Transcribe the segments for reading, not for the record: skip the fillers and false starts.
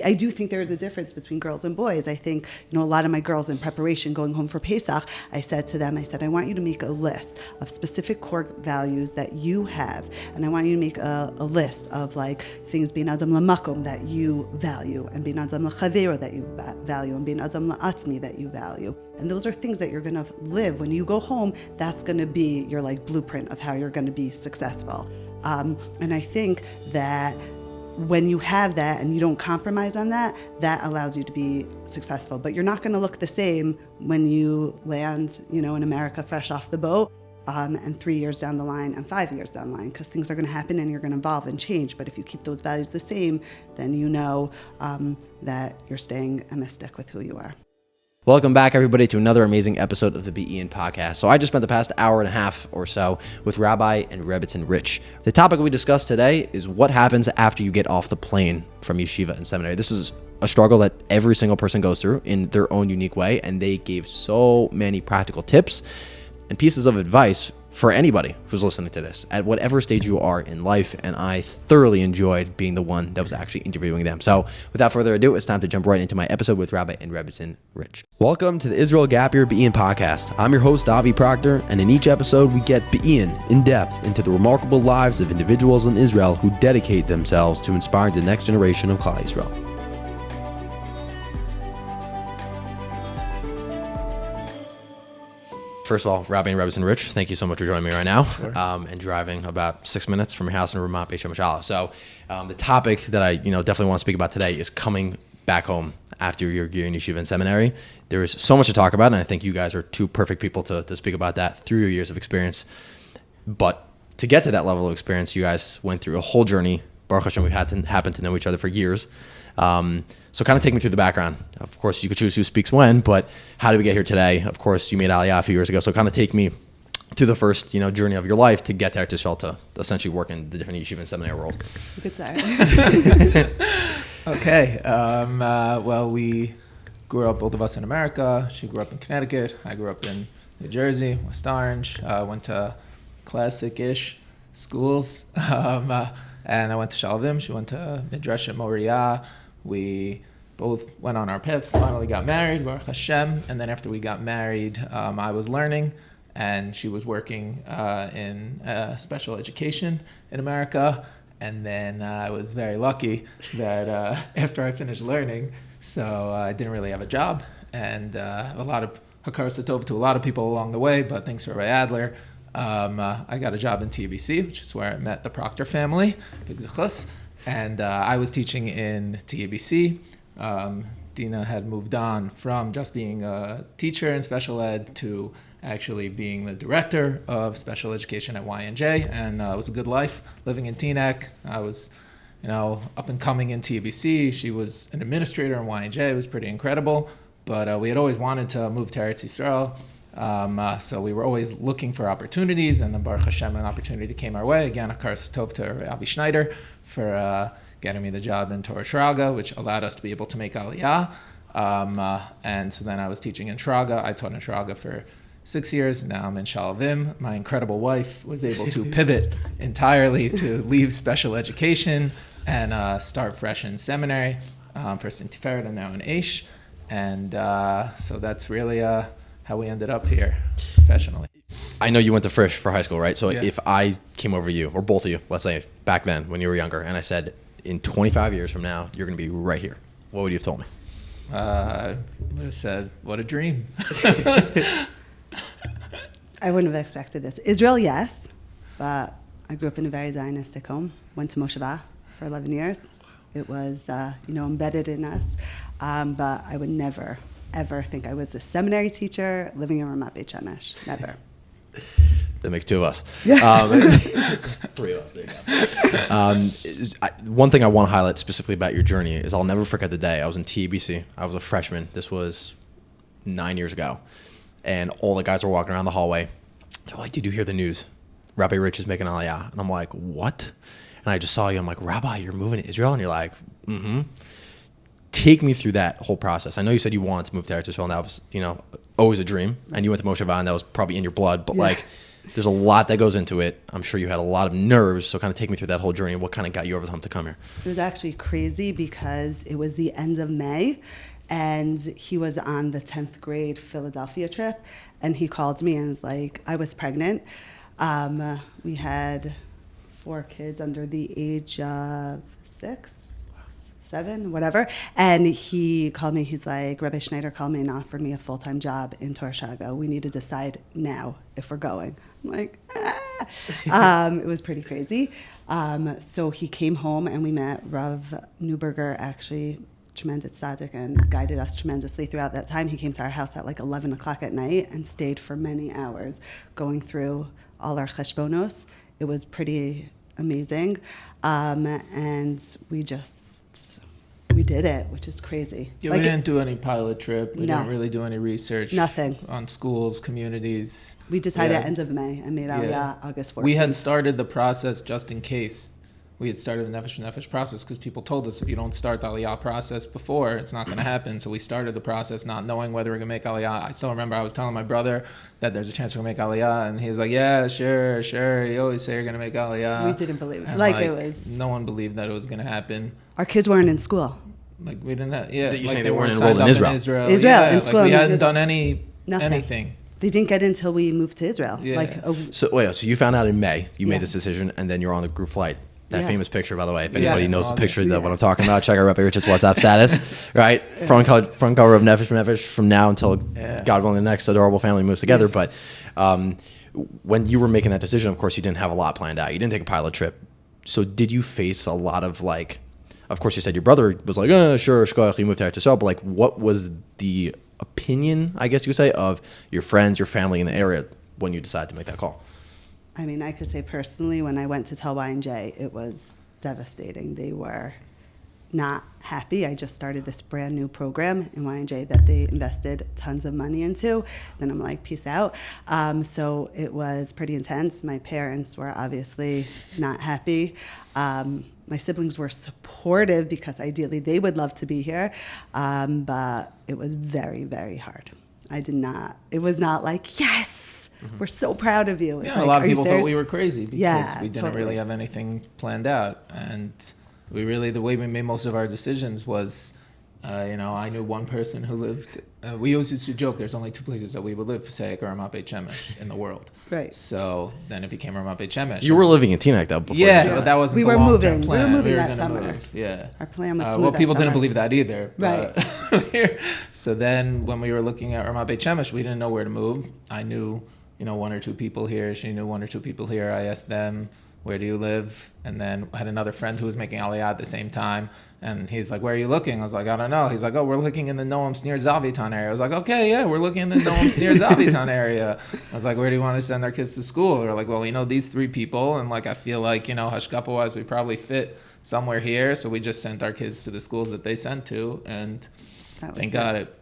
I do think there is a difference between girls and boys. I think, a lot of my girls in preparation going home for Pesach, I said to them, I want you to make a list of specific core values that you have. And I want you to make a list of like things being adam lamakom that you value, and being adam lachavero that you value, and being adam la'atzmi that you value. And those are things that you're going to live. When you go home, that's going to be your like blueprint of how you're going to be successful. And I think that when you have that and you don't compromise on that, that allows you to be successful. But you're not going to look the same when you land, in America fresh off the boat, and 3 years down the line and 5 years down the line, because things are going to happen and you're going to evolve and change. But if you keep those values the same, then that you're staying a mystic with who you are. Welcome back, everybody, to another amazing episode of the Be Ian podcast. So I just spent the past hour and a half or so with Rabbi and Rebbetzin Rich. The topic we discussed today is what happens after you get off the plane from yeshiva and seminary. This is a struggle that every single person goes through in their own unique way, and they gave so many practical tips and pieces of advice for anybody who's listening to this at whatever stage you are in life, and I thoroughly enjoyed being the one that was actually interviewing them. So without further ado, it's time to jump right into my episode with Rabbi and Rebbetzin Rich. Welcome to the Israel Gap Year Be'in podcast. I'm your host, Avi Proctor, and in each episode we get Be'in in depth into the remarkable lives of individuals in Israel who dedicate themselves to inspiring the next generation of Klal Yisrael. First of all, Rabbi and Rebbetzin Rich, thank you so much for joining me right now. Sure. And driving about 6 minutes from your house in Ramat Beit Shemesh. So the topic that I definitely want to speak about today is coming back home after your year in yeshiva and seminary. There is so much to talk about, and I think you guys are two perfect people to speak about that through your years of experience. But to get to that level of experience, you guys went through a whole journey. Baruch Hashem, we've happened to know each other for years. So kind of take me through the background. Of course, you could choose who speaks when, but how did we get here today? Of course, you made Aliyah a few years ago. So kind of take me through the first, journey of your life to get there to Israel to essentially work in the different yeshiva and seminary world. You could start. Okay. Well, we grew up, both of us in America. She grew up in Connecticut. I grew up in New Jersey, West Orange. Went to classic-ish schools. And I went to Shalavim. She went to Midrash at Moriah. We both went on our paths, finally got married, Baruch Hashem. And then after we got married, I was learning, and she was working in special education in America. And then I was very lucky that after I finished learning, so I didn't really have a job. And a lot of hakaras tov to a lot of people along the way, but thanks to Rabbi Adler, I got a job in TBC, which is where I met the Proctor family, Big Zechus. And I was teaching in TABC. Dina had moved on from just being a teacher in special ed to actually being the director of special education at YNJ, and it was a good life living in Teaneck. I was, up and coming in TABC. She was an administrator in YNJ. It was pretty incredible, but we had always wanted to move to Eretz Yisrael. So we were always looking for opportunities, and then Baruch Hashem, an opportunity came our way. Again, hakaras tov to Rabbi Schneider for getting me the job in Torah Shraga, which allowed us to be able to make Aliyah. And so then I was teaching in Shraga. I taught in Shraga for 6 years. Now I'm in Shalavim. My incredible wife was able to pivot entirely to leave special education and start fresh in seminary, first in Tiferet and now in Aish. And so that's really how we ended up here professionally. I know you went to Frisch for high school, right? So yeah. If I came over to you, or both of you, let's say back then when you were younger, and I said, in 25 years from now, you're going to be right here, what would you have told me? I would have said, what a dream. I wouldn't have expected this. Israel, yes, but I grew up in a very Zionistic home. Went to Mosheva for 11 years. It was, embedded in us. But I would never, ever think I was a seminary teacher living in Ramat Beit Shemesh. Never. That makes two of us. Three of us. There you go. One thing I want to highlight specifically about your journey is I'll never forget the day I was in TABC. I was a freshman. This was 9 years ago. And all the guys were walking around the hallway. They're like, did you hear the news? Rabbi Rich is making Aliyah. And I'm like, what? And I just saw you. I'm like, Rabbi, you're moving to Israel? And you're like, mm-hmm. Take me through that whole process. I know you said you wanted to move to Eretz Yisrael, and that was, always a dream. And you went to Moshe and that was probably in your blood. But There's a lot that goes into it. I'm sure you had a lot of nerves. So kind of take me through that whole journey. What kind of got you over the hump to come here? It was actually crazy because it was the end of May and he was on the 10th grade Philadelphia trip. And he called me and was like, I was pregnant. We had 4 kids under the age of 6, 7, whatever. And he called me. He's like, Rabbi Schneider called me and offered me a full-time job in Torshaga. We need to decide now if we're going. I'm like, it was pretty crazy. So he came home and we met Rav Newberger, actually tremendous tzaddik, and guided us tremendously throughout that time. He came to our house at like 11 o'clock at night and stayed for many hours going through all our cheshbonos. It was pretty amazing. And we did it, which is crazy. Yeah, we didn't do any pilot trip. We No. didn't really do any research. Nothing. On schools, communities. We decided Yeah. at end of May and made Aliyah August 14th. We had started the process just in case. We had started the Nefesh process because people told us if you don't start the Aliyah process before, it's not going to happen. So we started the process not knowing whether we're going to make Aliyah. I still remember I was telling my brother that there's a chance we're going to make Aliyah. And he was like, yeah, sure. You always say you're going to make Aliyah. We didn't believe it. And Like it was... No one believed that it was going to happen. Our kids weren't in school. Like we didn't have, yeah. You're like saying they weren't signed enrolled in up Israel. Israel, yeah, in school Like we in hadn't Israel. done Nothing. anything. They didn't get until we moved to Israel. Yeah. So you found out in May. You Yeah. made this decision, and then you're on the group flight. That Yeah. famous picture, by the way, if Yeah. anybody knows the August. picture that what I'm talking about, check out Rabbi Rich's WhatsApp status, right? Front cover of Nefesh from now until God willing the next adorable family moves together. Yeah. But when you were making that decision, of course, you didn't have a lot planned out. You didn't take a pilot trip. So did you face a lot of like, of course, you said your brother was like, sure, shkoyach, you moved to Eretz Yisrael, but like, what was the opinion, I guess you could say, of your friends, your family in the area when you decided to make that call? I mean, I could say personally, when I went to tell Y&J, it was devastating. They were not happy. I just started this brand new program in Y&J that they invested tons of money into. Then I'm like, peace out. So it was pretty intense. My parents were obviously not happy. My siblings were supportive because ideally they would love to be here. But it was very, very hard. It was not like, yes, we're so proud of you. It's Yeah, like, a lot of are you people thought serious? we were crazy because Yeah, we didn't totally. really have anything planned out. And we really, the way we made most of our decisions was, I knew one person who lived, we always used to joke, there's only 2 places that we would live, Passaic or Ramat Beit Shemesh in the world. Right. So then it became Ramat Beit Shemesh. You were living in Teaneck though before. Yeah, you did but that wasn't We the were long-term moving. We plan. were moving that gonna summer. move. Yeah. Our plan was to Well, move that people didn't summer. believe that either. Right. But so then when we were looking at Ramat Beit Shemesh, we didn't know where to move. I knew, 1 or 2 people here. She knew 1 or 2 people here. I asked them, where do you live? And then I had another friend who was making Aliyah at the same time. And he's like, where are you looking? I was like, I don't know. He's like, we're looking in the Noam Sneer Zavitan area. I was like, okay, yeah, we're looking in the Noam Sneer Zavitan area. I was like, where do you want to send our kids to school? They're like, well, we know these 3 people. And like, I feel like, hashkafa-wise, we probably fit somewhere here. So we just sent our kids to the schools that they sent to. And That was thank it. God it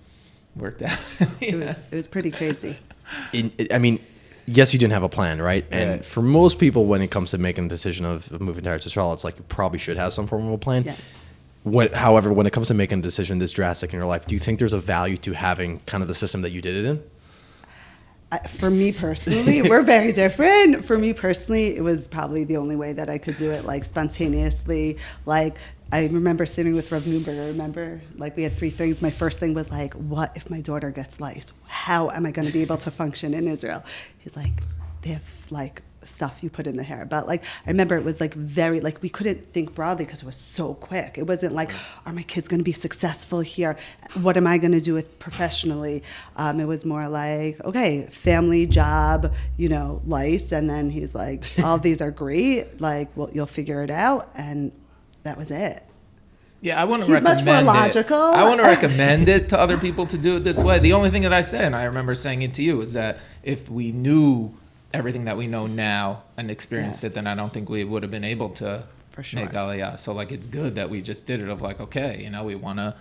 worked out. It was pretty crazy. Yes, you didn't have a plan, right? And Right. for most people, when it comes to making a decision of moving to Eretz Yisrael, it's like you probably should have some form of a plan. Yeah. However, when it comes to making a decision this drastic in your life, do you think there's a value to having kind of the system that you did it in? For me personally, we're very different. For me personally, it was probably the only way that I could do it, like spontaneously. Like I remember sitting with Rav Newberger. Like we had 3 things. My first thing was like, what if my daughter gets lice? How am I going to be able to function in Israel? He's like, they have like stuff you put in the hair. But like, I remember it was like very, like we couldn't think broadly because it was so quick. It wasn't like, are my kids going to be successful here? What am I going to do with professionally? It was more like, okay, family, job, lice. And then he's like, all these are great. Like, well, you'll figure it out. And that was it. Yeah, I wouldn't He's much recommend more it. logical. I wouldn't recommend it to other people to do it this way. The only thing that I say, and I remember saying it to you, is that if we knew everything that we know now and experienced Yes. it, then I don't think we would have been able to For sure. make Aliyah. So like, it's good that we just did it of like, okay, we want to,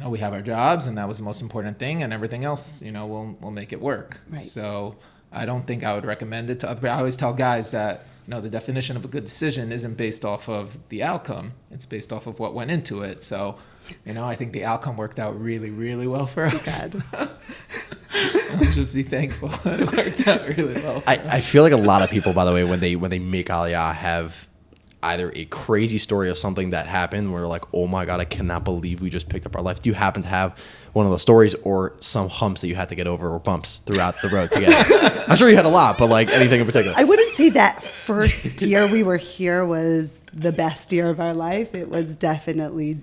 we have our jobs and that was the most important thing, and everything else, we'll make it work. Right. So I don't think I would recommend it to other people. I always tell guys that, the definition of a good decision isn't based off of the outcome. It's based off of what went into it. So, I think the outcome worked out really, really well for us. God. I'll just be thankful. It worked out really well. I feel like a lot of people, by the way, when they make Aliyah, have either a crazy story of something that happened where like, oh my God, I cannot believe we just picked up our life. Do you happen to have one of those stories or some humps that you had to get over or bumps throughout the road to get? I'm sure you had a lot, but like anything in particular? I wouldn't say that first year we were here was the best year of our life. It was definitely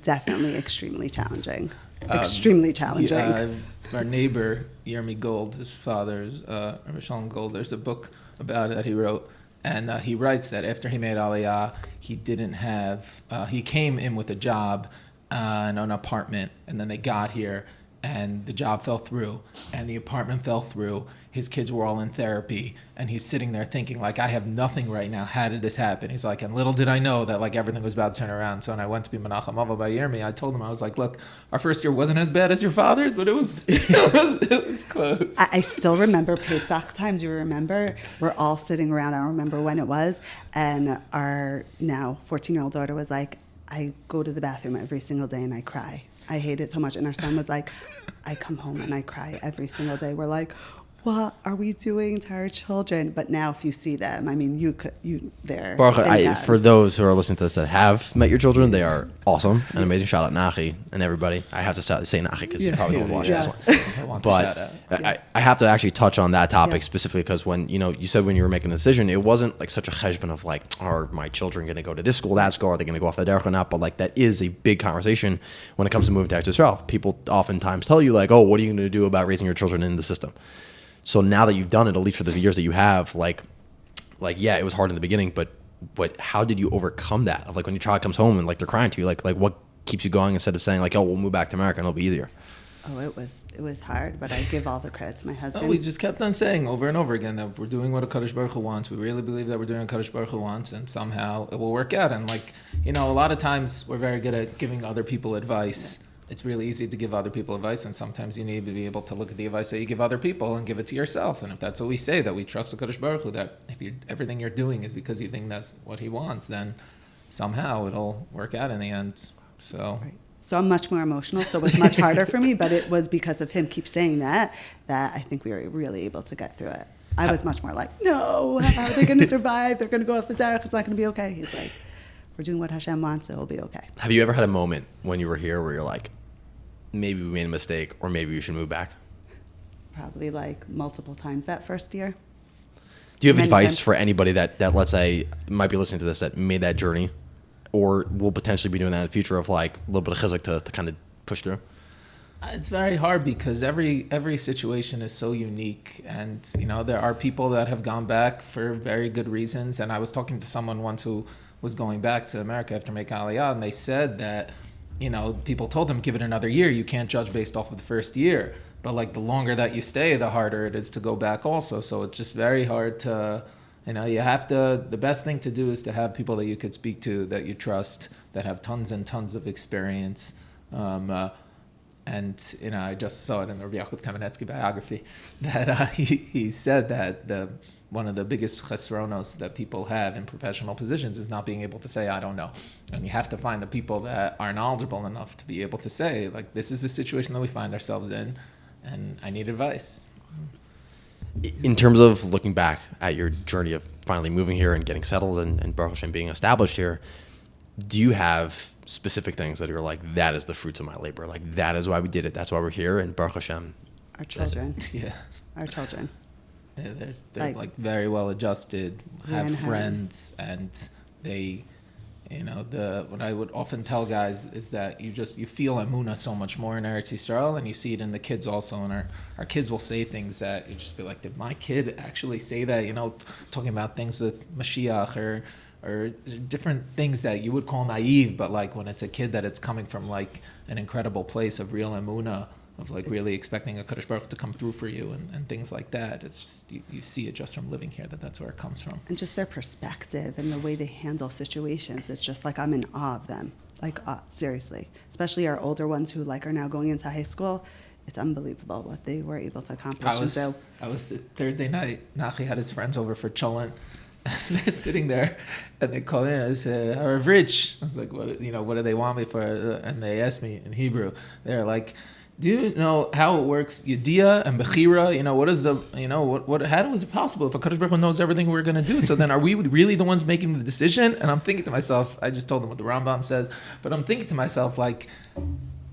extremely challenging. Extremely challenging. Our neighbor, Yermi Gold, his father's, Rabbi Shalom Gold, there's a book about it that he wrote. And he writes that after he made Aliyah, he didn't have, he came in with a job and an apartment, and then they got here, and the job fell through, and the apartment fell through. His kids were all in therapy, and he's sitting there thinking, like, I have nothing right now. How did this happen? He's like, and little did I know that, like, everything was about to turn around. So when I went to be Menachem Ava by Yermi, I told him, I was like, look, our first year wasn't as bad as your father's, but it was it was close. I still remember Pesach times. You remember? We're all sitting around. I don't remember when it was. And our now 14-year-old daughter was like, I go to the bathroom every single day and I cry. I hate it so much. And our son was like, I come home and I cry every single day. We're like, what are we doing to our children? But now if you see them, I mean, they're... Baruch, for those who are listening to this that have met your children, they are awesome and amazing. Shout out Nachi and everybody. I have to say Nachi because you probably won't watch this one. But I have to actually touch on that topic specifically because when, you said when you were making the decision, it wasn't like such a cheshbon of like, are my children going to go to this school, that school? Are they going to go off the derech or not? But like that is a big conversation when it comes to moving to Israel. People oftentimes tell you like, oh, what are you going to do about raising your children in the system? So now that you've done it, at least for the years that you have, like yeah, it was hard in the beginning, but how did you overcome that? Of like when your child comes home and like they're crying to you, like what keeps you going instead of saying like, oh, we'll move back to America and it'll be easier? Oh, it was hard, but I give all the credit to my husband. No, we just kept on saying over and over again that we're doing what a Kadosh Baruch Hu wants. We really believe that we're doing what Kadosh Baruch Hu wants, and somehow it will work out. And like, a lot of times we're very good at giving other people advice. It's really easy to give other people advice, and sometimes you need to be able to look at the advice that you give other people and give it to yourself. And if that's what we say, that we trust the Kadosh Baruch Hu, that if everything you're doing is because you think that's what he wants, then somehow it'll work out in the end. So. Right. So I'm much more emotional, so it was much harder for me, but it was because of him keep saying that I think we were really able to get through it. I was much more like, no, how are they going to survive? They're going to go off the derech. It's not going to be okay. He's like, we're doing what Hashem wants, so it'll be okay. Have you ever had a moment when you were here where you're like, maybe we made a mistake or maybe we should move back? Probably like multiple times that first year. Do you have advice for anybody that let's say might be listening to this that made that journey or will potentially be doing that in the future of like a little bit of chizuk to kind of push through? It's very hard because every situation is so unique, and there are people that have gone back for very good reasons. And I was talking to someone once who was going back to America after making Aliyah, and they said that people told them, give it another year. You can't judge based off of the first year, but like the longer that you stay, the harder it is to go back also. So it's just very hard to, you have to, the best thing to do is to have people that you could speak to, that you trust, that have tons and tons of experience. And I just saw it in the Rabbi Yaakov Kamenetsky biography that he said that one of the biggest chesronos that people have in professional positions is not being able to say, I don't know. And you have to find the people that are knowledgeable enough to be able to say, like, this is the situation that we find ourselves in, and I need advice. In terms of looking back at your journey of finally moving here and getting settled and Baruch Hashem being established here, do you have specific things that you're like, that is the fruits of my labor? Like, that is why we did it. That's why we're here. And Baruch Hashem. Our children. Yeah. Our children. Yeah, they're like very well adjusted, have friends, and they, what I would often tell guys is that you feel emunah so much more in Eretz Yisrael, and you see it in the kids also. And our kids will say things that you just be like, did my kid actually say that? Talking about things with mashgiach or different things that you would call naive, but like when it's a kid that it's coming from like an incredible place of real emunah, of like really expecting a Kadosh Baruch to come through for you and things like that. It's just, you see it just from living here that's where it comes from. And just their perspective and the way they handle situations. It's just like, I'm in awe of them. Like, seriously. Especially our older ones who like are now going into high school. It's unbelievable what they were able to accomplish. I was Thursday night, Nachi had his friends over for Cholent. They're sitting there, and they call in. I said, Rabbi Rich. I was like, what do they want me for? And they asked me in Hebrew. They're like, do you know how it works? Yediyah and Bechira, what is the, how is it possible if HaKadosh Baruch Hu knows everything we're going to do? So then are we really the ones making the decision? And I'm thinking to myself, I just told them what the Rambam says, but I'm thinking to myself, like,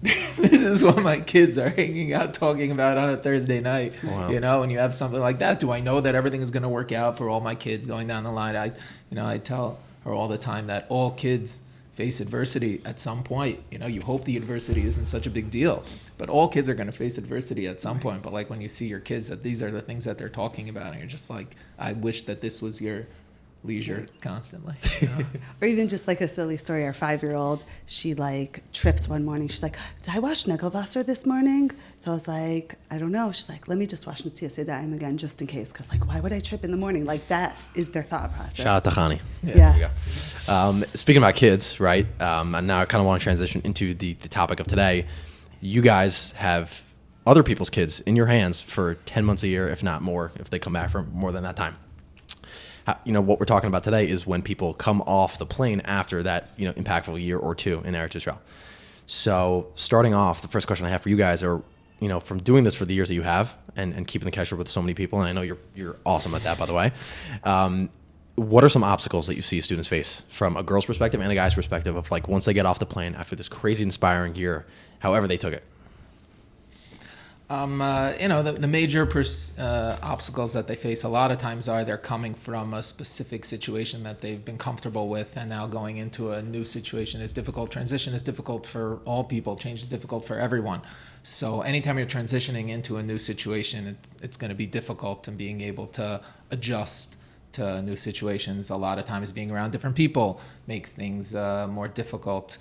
this is what my kids are hanging out talking about on a Thursday night. Wow. When you have something like that, do I know that everything is going to work out for all my kids going down the line? I tell her all the time that all kids face adversity at some point. You hope the adversity isn't such a big deal, but all kids are going to face adversity at some point. But like when you see your kids, that these are the things that they're talking about, and you're just like, I wish that this was your leisure constantly. Or even just like a silly story, our 5-year-old, she like tripped one morning. She's like, did I wash Negelwasser this morning? So I was like, I don't know. She's like, let me just wash Netias Yadayim again just in case, because like, why would I trip in the morning? Like that is their thought process. Shout out to Chani. Yeah. Speaking about kids, right? And now I kind of want to transition into the topic of today. You guys have other people's kids in your hands for 10 months a year, if not more, if they come back for more than that time. What we're talking about today is when people come off the plane after that, impactful year or two in Eretz Yisrael. So starting off, the first question I have for you guys are, from doing this for the years that you have and keeping the kesher with so many people, and I know you're awesome at that, by the way. What are some obstacles that you see students face from a girl's perspective and a guy's perspective of like once they get off the plane after this crazy inspiring year, however they took it? The major obstacles that they face a lot of times are they're coming from a specific situation that they've been comfortable with, and now going into a new situation is difficult. Transition is difficult for all people. Change is difficult for everyone. So anytime you're transitioning into a new situation, it's going to be difficult, and being able to adjust to new situations a lot of times, being around different people makes things more difficult.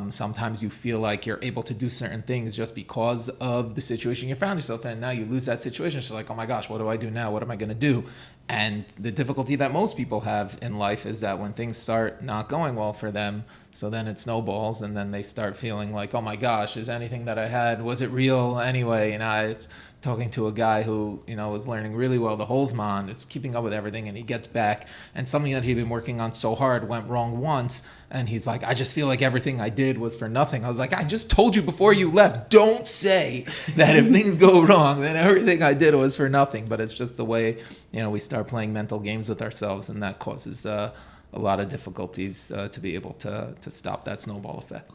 Sometimes you feel like you're able to do certain things just because of the situation you found yourself in. Now you lose that situation. It's like, oh my gosh, what do I do now? What am I going to do? And the difficulty that most people have in life is that when things start not going well for them, so then it snowballs, and then they start feeling like, oh my gosh, is anything that I had, was it real anyway? And I was talking to a guy who, was learning really well the Holzman, it's keeping up with everything, and he gets back, and something that he'd been working on so hard went wrong once, and he's like, I just feel like everything I did was for nothing. I was like, I just told you before you left, don't say that if things go wrong, then everything I did was for nothing. But it's just the way, we start playing mental games with ourselves, and that causes a lot of difficulties to be able to stop that snowball effect.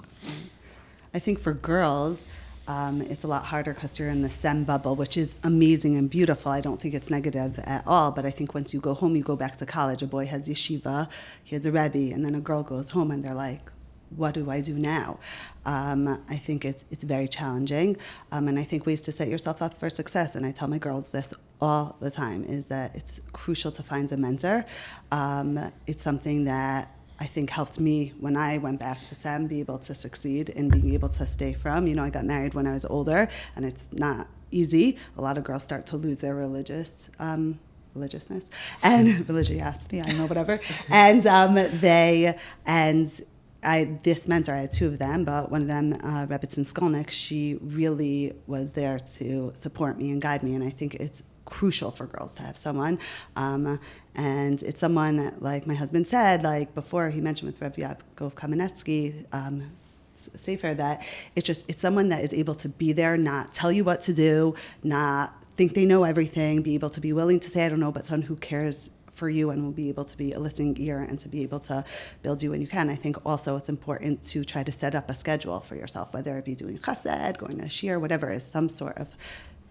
I think for girls, it's a lot harder because you're in the SEM bubble, which is amazing and beautiful. I don't think it's negative at all, but I think once you go home, you go back to college. A boy has yeshiva, he has a Rebbe, and then a girl goes home and they're like, what do I do now? I think it's very challenging, and I think ways to set yourself up for success, and I tell my girls this all the time, is that it's crucial to find a mentor. It's something that I think helped me when I went back to SEM be able to succeed in being able to stay from. I got married when I was older, and it's not easy. A lot of girls start to lose their religiousness and religiosity, I know, whatever. And this mentor, I had 2 of them, but one of them, Rebbetzin Dena Rich, she really was there to support me and guide me, and I think it's crucial for girls to have someone, and it's someone, like my husband said, like before he mentioned with Rav Yaakov Kamenetsky, Sefer, that it's someone that is able to be there, not tell you what to do, not think they know everything, be able to be willing to say I don't know, but someone who cares for you and will be able to be a listening ear and to be able to build you when you can. I think also it's important to try to set up a schedule for yourself, whether it be doing chesed, going to shir, whatever, is some sort of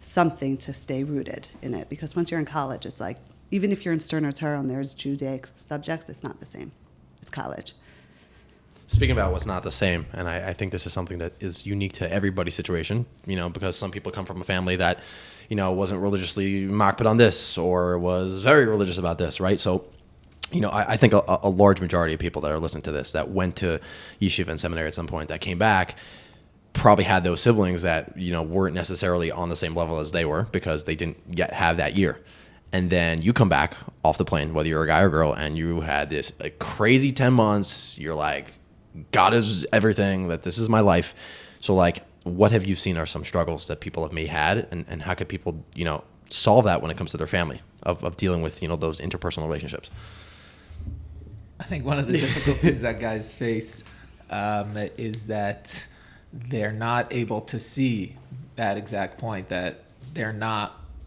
something to stay rooted in it. Because once you're in college, it's like, even if you're in Sterner Torah and there's Judaic subjects, it's not the same. It's college. Speaking about what's not the same, and I think this is something that is unique to everybody's situation, because some people come from a family that, wasn't religiously makpid on this or was very religious about this, right? So, I think a large majority of people that are listening to this that went to yeshiva and seminary at some point that came back probably had those siblings that, weren't necessarily on the same level as they were because they didn't yet have that year. And then you come back off the plane, whether you're a guy or girl, and you had this crazy 10 months. You're like, God is everything, that this is my life. So what have you seen are some struggles that people have had, and how could people, solve that when it comes to their family of dealing with, those interpersonal relationships? I think one of the difficulties that guys face is that they're not able to see that exact point, that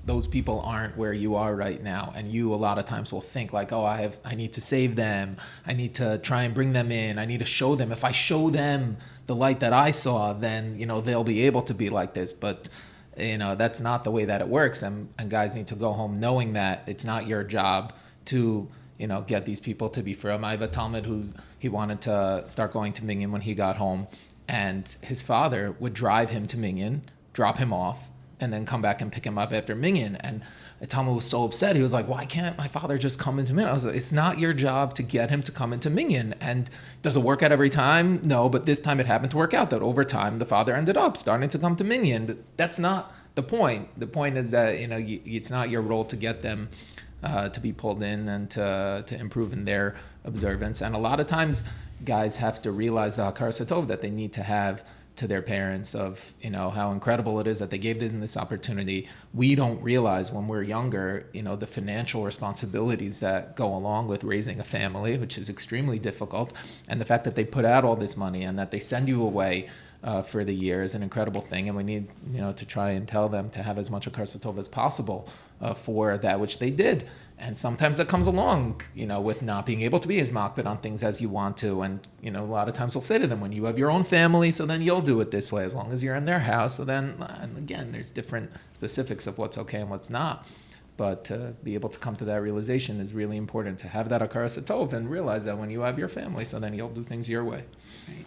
those people aren't where you are right now. And you a lot of times will think like, oh, I need to save them. I need to try and bring them in. I need to show them. If I show them the light that I saw, then, they'll be able to be like this. But, that's not the way that it works. And guys need to go home knowing that it's not your job to, get these people to be from. I have a Talmud he wanted to start going to Minyan when he got home. And his father would drive him to Minyan, drop him off, and then come back and pick him up after Minyan. And Talmud was so upset. He was like, why can't my father just come into Minyan? I was like, it's not your job to get him to come into Minyan. And does it work out every time? No, but this time it happened to work out that over time the father ended up starting to come to Minyan. But that's not the point. The point is that, it's not your role to get them to be pulled in and to improve in their observance. And a lot of times guys have to realize the Hakar Satov that they need to have to their parents of, how incredible it is that they gave them this opportunity. We don't realize when we're younger, the financial responsibilities that go along with raising a family, which is extremely difficult. And the fact that they put out all this money and that they send you away for the year is an incredible thing. And we need, to try and tell them to have as much Hakar Satov as possible for that which they did. And sometimes that comes along, with not being able to be as makbid on things as you want to. And, a lot of times we'll say to them, when you have your own family, so then you'll do it this way as long as you're in their house. So then, and again, there's different specifics of what's okay and what's not. But to be able to come to that realization is really important, to have that Hakar Satov and realize that when you have your family, so then you'll do things your way. Right.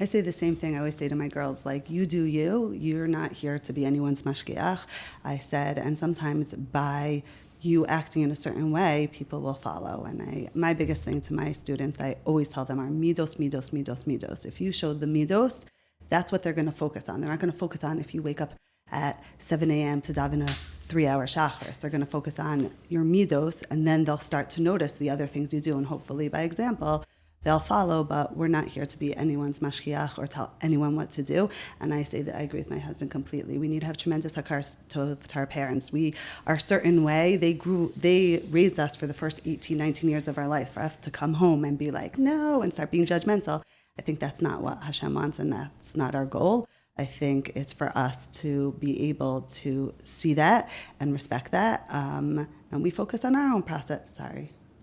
I say the same thing. I always say to my girls, like, you do you. You're not here to be anyone's mashgiach. I said, and sometimes by you acting in a certain way, people will follow. And my biggest thing to my students, I always tell them, are midos, midos, midos, midos. If you show the midos, that's what they're going to focus on. They're not going to focus on if you wake up at 7 a.m. to daven a 3-hour shachris. They're going to focus on your midos, and then they'll start to notice the other things you do, and hopefully by example, they'll follow. But we're not here to be anyone's mashgiach or tell anyone what to do. And I say that I agree with my husband completely. We need to have tremendous hakar tov to our parents. We are a certain way. They raised us for the first 18, 19 years of our life. For us to come home and be like, no, and start being judgmental, I think that's not what Hashem wants, and that's not our goal. I think it's for us to be able to see that and respect that. And we focus on our own process.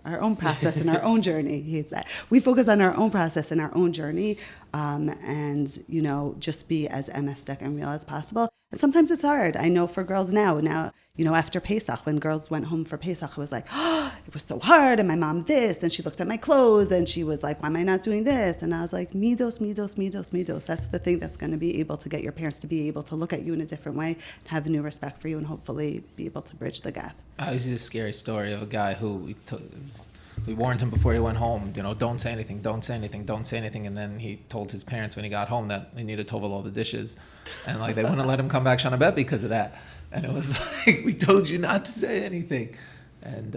Our own process and our own journey. He hates that. We focus on our own process and our own journey, and just be as emes and real as possible. And sometimes it's hard. I know for girls now, after Pesach, when girls went home for Pesach, it was like, oh, it was so hard, and my mom this, and she looked at my clothes, and she was like, why am I not doing this? And I was like, midos, midos, midos, midos. That's the thing that's going to be able to get your parents to be able to look at you in a different way, and have a new respect for you, and hopefully be able to bridge the gap. This is a scary story of a guy who we warned him before he went home, don't say anything, don't say anything, don't say anything. And then he told his parents when he got home that he needed to tovel all the dishes. And they wouldn't let him come back Shana Bet because of that. And it was like, we told you not to say anything. And,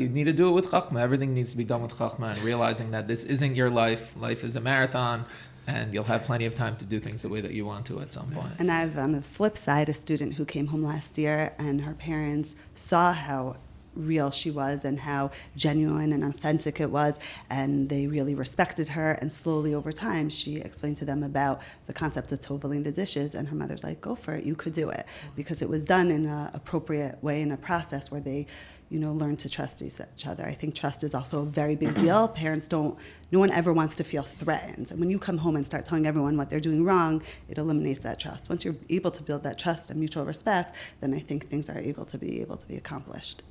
you need to do it with chachma. Everything needs to be done with chachma, and realizing that this isn't your life. Life is a marathon, and you'll have plenty of time to do things the way that you want to at some point. And I have, on the flip side, a student who came home last year, and her parents saw how real she was and how genuine and authentic it was, and they really respected her. And slowly over time, she explained to them about the concept of toveling the dishes, and her mother's like, go for it, you could do it, because it was done in an appropriate way, in a process where they learn to trust each other. I think trust is also a very big deal. No one ever wants to feel threatened. And when you come home and start telling everyone what they're doing wrong, it eliminates that trust. Once you're able to build that trust and mutual respect, then I think things are able to be accomplished.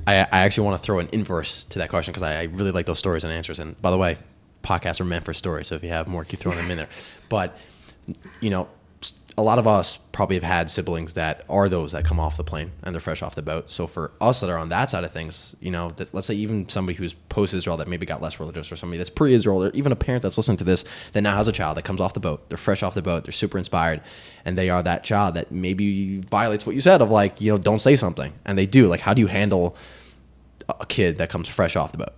I actually want to throw an inverse to that question, because I really like those stories and answers. And by the way, podcasts are meant for stories, so if you have more, keep throwing them in there. But, a lot of us probably have had siblings that are those that come off the plane and they're fresh off the boat. So for us that are on that side of things, that let's say even somebody who's post-Israel that maybe got less religious, or somebody that's pre-Israel, or even a parent that's listening to this that now has a child that comes off the boat, they're fresh off the boat, they're super inspired, and they are that child that maybe violates what you said of don't say something, and they do. How do you handle a kid that comes fresh off the boat?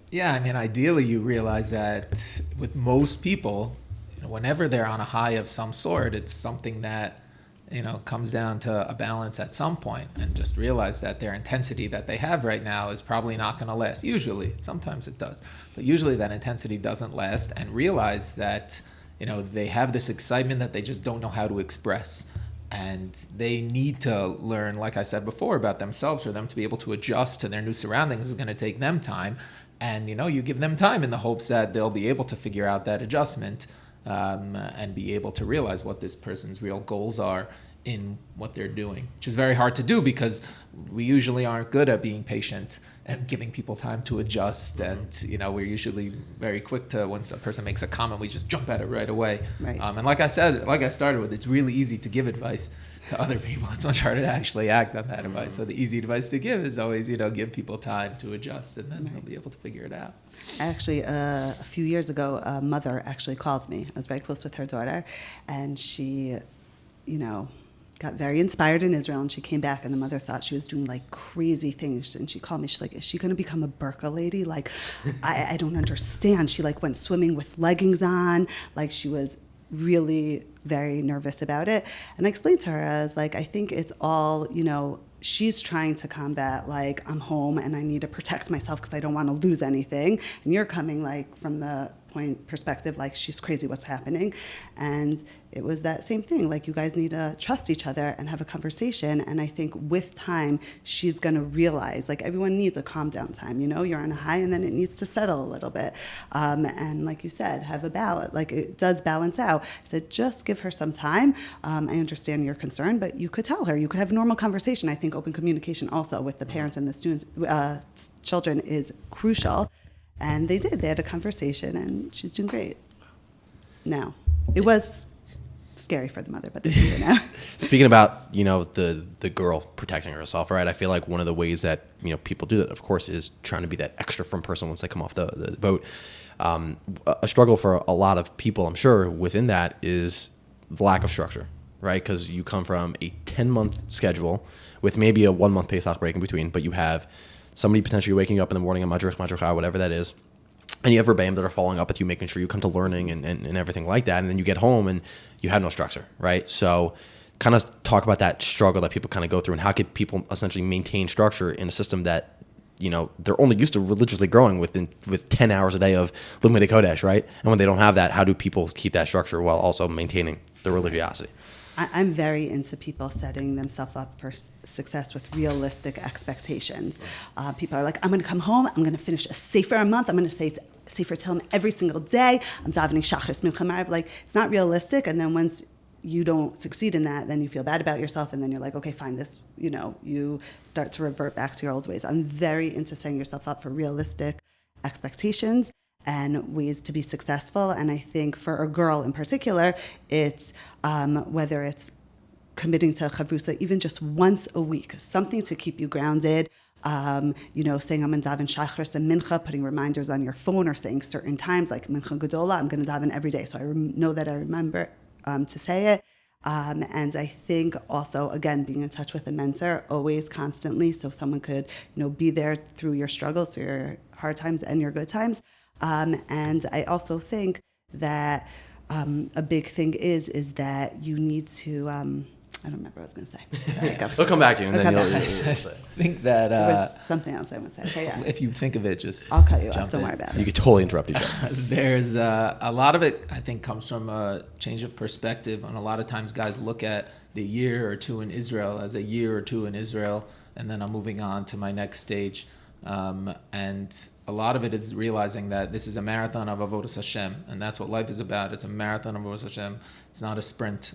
Yeah, ideally you realize that with most people, whenever they're on a high of some sort, it's something that, comes down to a balance at some point, and just realize that their intensity that they have right now is probably not going to last. Usually, sometimes it does, but usually that intensity doesn't last, and realize that, they have this excitement that they just don't know how to express. And they need to learn, like I said before, about themselves. For them to be able to adjust to their new surroundings is going to take them time. And, you give them time in the hopes that they'll be able to figure out that adjustment and be able to realize what this person's real goals are in what they're doing, which is very hard to do because we usually aren't good at being patient and giving people time to adjust. And, we're usually very quick to, once a person makes a comment, we just jump at it right away. Right. And like I started with, it's really easy to give advice to other people. It's much harder to actually act on that advice. So the easy advice to give is always, give people time to adjust, and then they'll be able to figure it out. Actually, a few years ago, a mother actually called me. I was very close with her daughter, and she, got very inspired in Israel, and she came back, and the mother thought she was doing like crazy things, and she called me. She's like, is she going to become a burqa lady? Like, I don't understand. She like went swimming with leggings on. Like, she was really very nervous about it. And I explained to her, as like, I think it's all, she's trying to combat, like, I'm home and I need to protect myself because I don't want to lose anything. And you're coming like from the perspective, like, she's crazy, what's happening? And it was that same thing, like, you guys need to trust each other and have a conversation. And I think with time, she's going to realize, like, everyone needs a calm down time, you're on a high and then it needs to settle a little bit. And like you said, have a balance, like, it does balance out. I said, just give her some time. I understand your concern, but you could tell her, you could have a normal conversation. I think open communication also with the parents and the students, children, is crucial. And they did. They had a conversation, and she's doing great now. It was scary for the mother, but they're doing now. Speaking about, the girl protecting herself, right? I feel like one of the ways that, people do that, of course, is trying to be that extra firm person once they come off the boat. A struggle for a lot of people, I'm sure, within that is the lack of structure, right? Because you come from a 10-month schedule with maybe a 1-month Pesach break in between, but you have somebody potentially waking up in the morning, a mashgiach, whatever that is, and you have Rebbeim that are following up with you, making sure you come to learning and everything like that, and then you get home and you have no structure, right? So kind of talk about that struggle that people kind of go through, and how could people essentially maintain structure in a system that, they're only used to religiously growing with 10 hours a day of Limudei Kodesh, right? And when they don't have that, how do people keep that structure while also maintaining the religiosity? I'm very into people setting themselves up for success with realistic expectations. People are like, I'm going to come home, I'm going to finish a sefer a month, I'm going to say sefer Tehillim every single day, I'm davening Shachris Mincha Marav. Like, it's not realistic. And then once you don't succeed in that, then you feel bad about yourself, and then you're like, okay, fine, this, you start to revert back to your old ways. I'm very into setting yourself up for realistic expectations and ways to be successful. And I think for a girl in particular, it's whether it's committing to chavrusa even just once a week, something to keep you grounded, saying I'm going to daven shachris and mincha, putting reminders on your phone, or saying certain times, like mincha gedola, I'm going to daven every day. So I know that I remember to say it. And I think also, again, being in touch with a mentor, always, constantly, so someone could, be there through your struggles, through your hard times and your good times. And I also think that a big thing is that you need to, I don't remember what I was going to say. There you go. We'll come back to you, and then you'll I think that there was something else I want to say. Okay, yeah. if you think of it, just I'll cut you off. jump Don't in. worry about You it. could totally interrupt each other. There's a lot of it, I think, comes from a change of perspective. And a lot of times guys look at the year or two in Israel as a year or two in Israel, and then I'm moving on to my next stage. And a lot of it is realizing that this is a marathon of Avodas Hashem, and that's what life is about. It's a marathon of Avodas Hashem. It's not a sprint.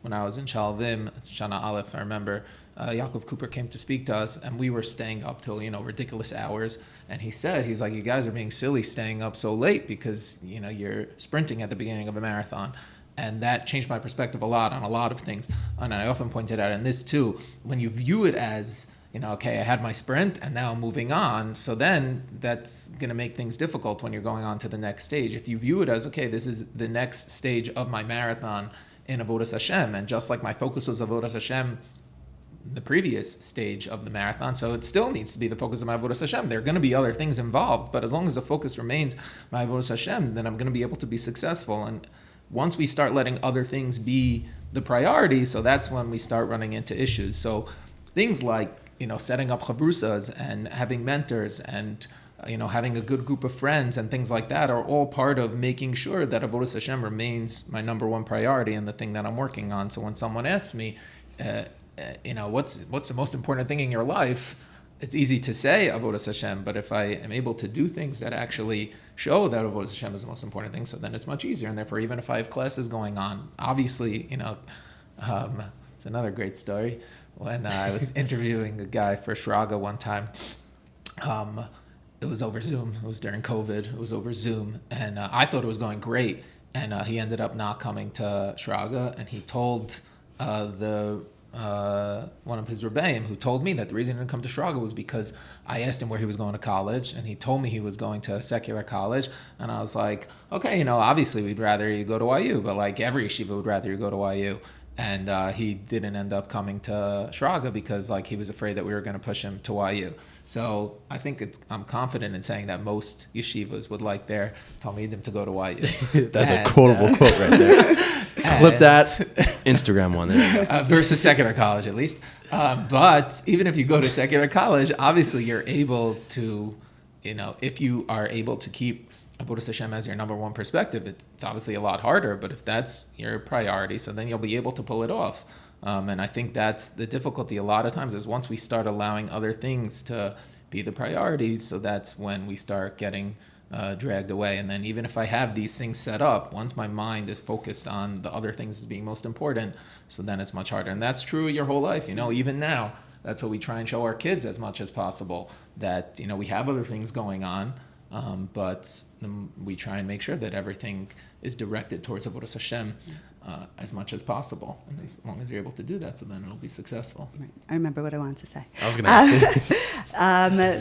When I was in Shalavim, Shana Aleph, I remember Yaakov Cooper came to speak to us, and we were staying up till, ridiculous hours. And he's like, you guys are being silly staying up so late because, you're sprinting at the beginning of a marathon. And that changed my perspective a lot on a lot of things. And I often pointed out in this too, when you view it as, okay, I had my sprint and now I'm moving on. So then that's going to make things difficult when you're going on to the next stage. If you view it as, okay, this is the next stage of my marathon in Avodas Hashem, and just like my focus was Avodas Hashem the previous stage of the marathon, so it still needs to be the focus of my Avodas Hashem. There are going to be other things involved, but as long as the focus remains my Avodas Hashem, then I'm going to be able to be successful. And once we start letting other things be the priority, so that's when we start running into issues. So things like, setting up chavrusas and having mentors and having a good group of friends and things like that are all part of making sure that Avodas Hashem remains my number one priority and the thing that I'm working on. So when someone asks me, what's the most important thing in your life? It's easy to say Avodas Hashem, but if I am able to do things that actually show that Avodas Hashem is the most important thing, so then it's much easier. And therefore, even if I have classes going on, obviously, it's another great story. When I was interviewing a guy for Shraga one time, it was over Zoom. It was during COVID. It was over Zoom. And I thought it was going great. And he ended up not coming to Shraga. And he told one of his Rebbeim, who told me that the reason he didn't come to Shraga was because I asked him where he was going to college, and he told me he was going to a secular college, and I was like, okay, obviously we'd rather you go to YU, but like every yeshiva would rather you go to YU, and he didn't end up coming to Shraga because like he was afraid that we were going to push him to YU. So I think I'm confident in saying that most yeshivas would like their talmidim to go to YU. That's a quotable quote right there. Clip that Instagram one. Versus secular college, at least. But even if you go to secular college, obviously you're able to, if you are able to keep Avodas Hashem as your number one perspective, it's obviously a lot harder. But if that's your priority, so then you'll be able to pull it off. And I think that's the difficulty a lot of times is once we start allowing other things to be the priorities, so that's when we start getting dragged away. And then even if I have these things set up, once my mind is focused on the other things as being most important, so then it's much harder. And that's true your whole life. Even now, that's what we try and show our kids as much as possible, that, we have other things going on, but we try and make sure that everything is directed towards Avodas Hashem as much as possible. And as long as you're able to do that, so then it'll be successful. Right. I remember what I wanted to say. I was going to ask you.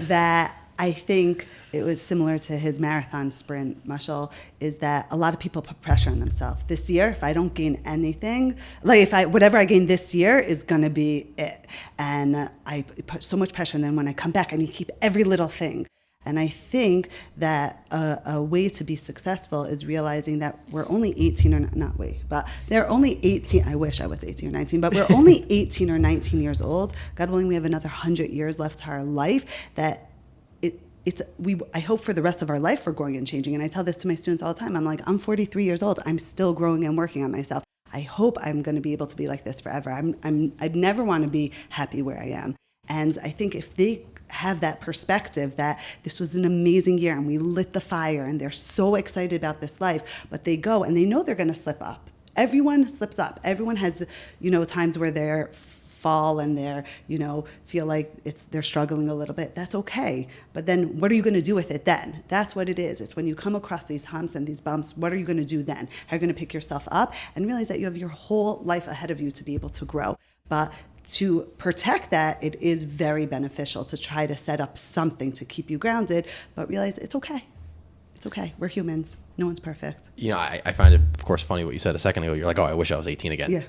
That I think it was similar to his marathon sprint, Mashal, is that a lot of people put pressure on themselves. This year, if I don't gain anything, whatever I gain this year is going to be it. And I put so much pressure, and then when I come back, I need to keep every little thing. And I think that a way to be successful is realizing that we're only 18 or not, but they're only 18. I wish I was 18 or 19, but we're only 18 or 19 years old. God willing, we have another 100 years left to our life. That I hope for the rest of our life we're growing and changing. And I tell this to my students all the time. I'm like, I'm 43 years old. I'm still growing and working on myself. I hope I'm going to be able to be like this forever. I'd never want to be happy where I am. And I think if they have that perspective that this was an amazing year and we lit the fire and they're so excited about this life, but they go and they know they're going to slip up. Everyone slips up. Everyone has, times where they're fall and they're, feel like they're struggling a little bit. That's okay. But then what are you going to do with it then? That's what it is. It's when you come across these humps and these bumps, what are you going to do then? How are you going to pick yourself up and realize that you have your whole life ahead of you to be able to grow? But to protect that, it is very beneficial to try to set up something to keep you grounded, but realize it's okay. It's okay. We're humans. No one's perfect. I find it, of course, funny what you said a second ago. You're like, oh, I wish I was 18 again. Yeah.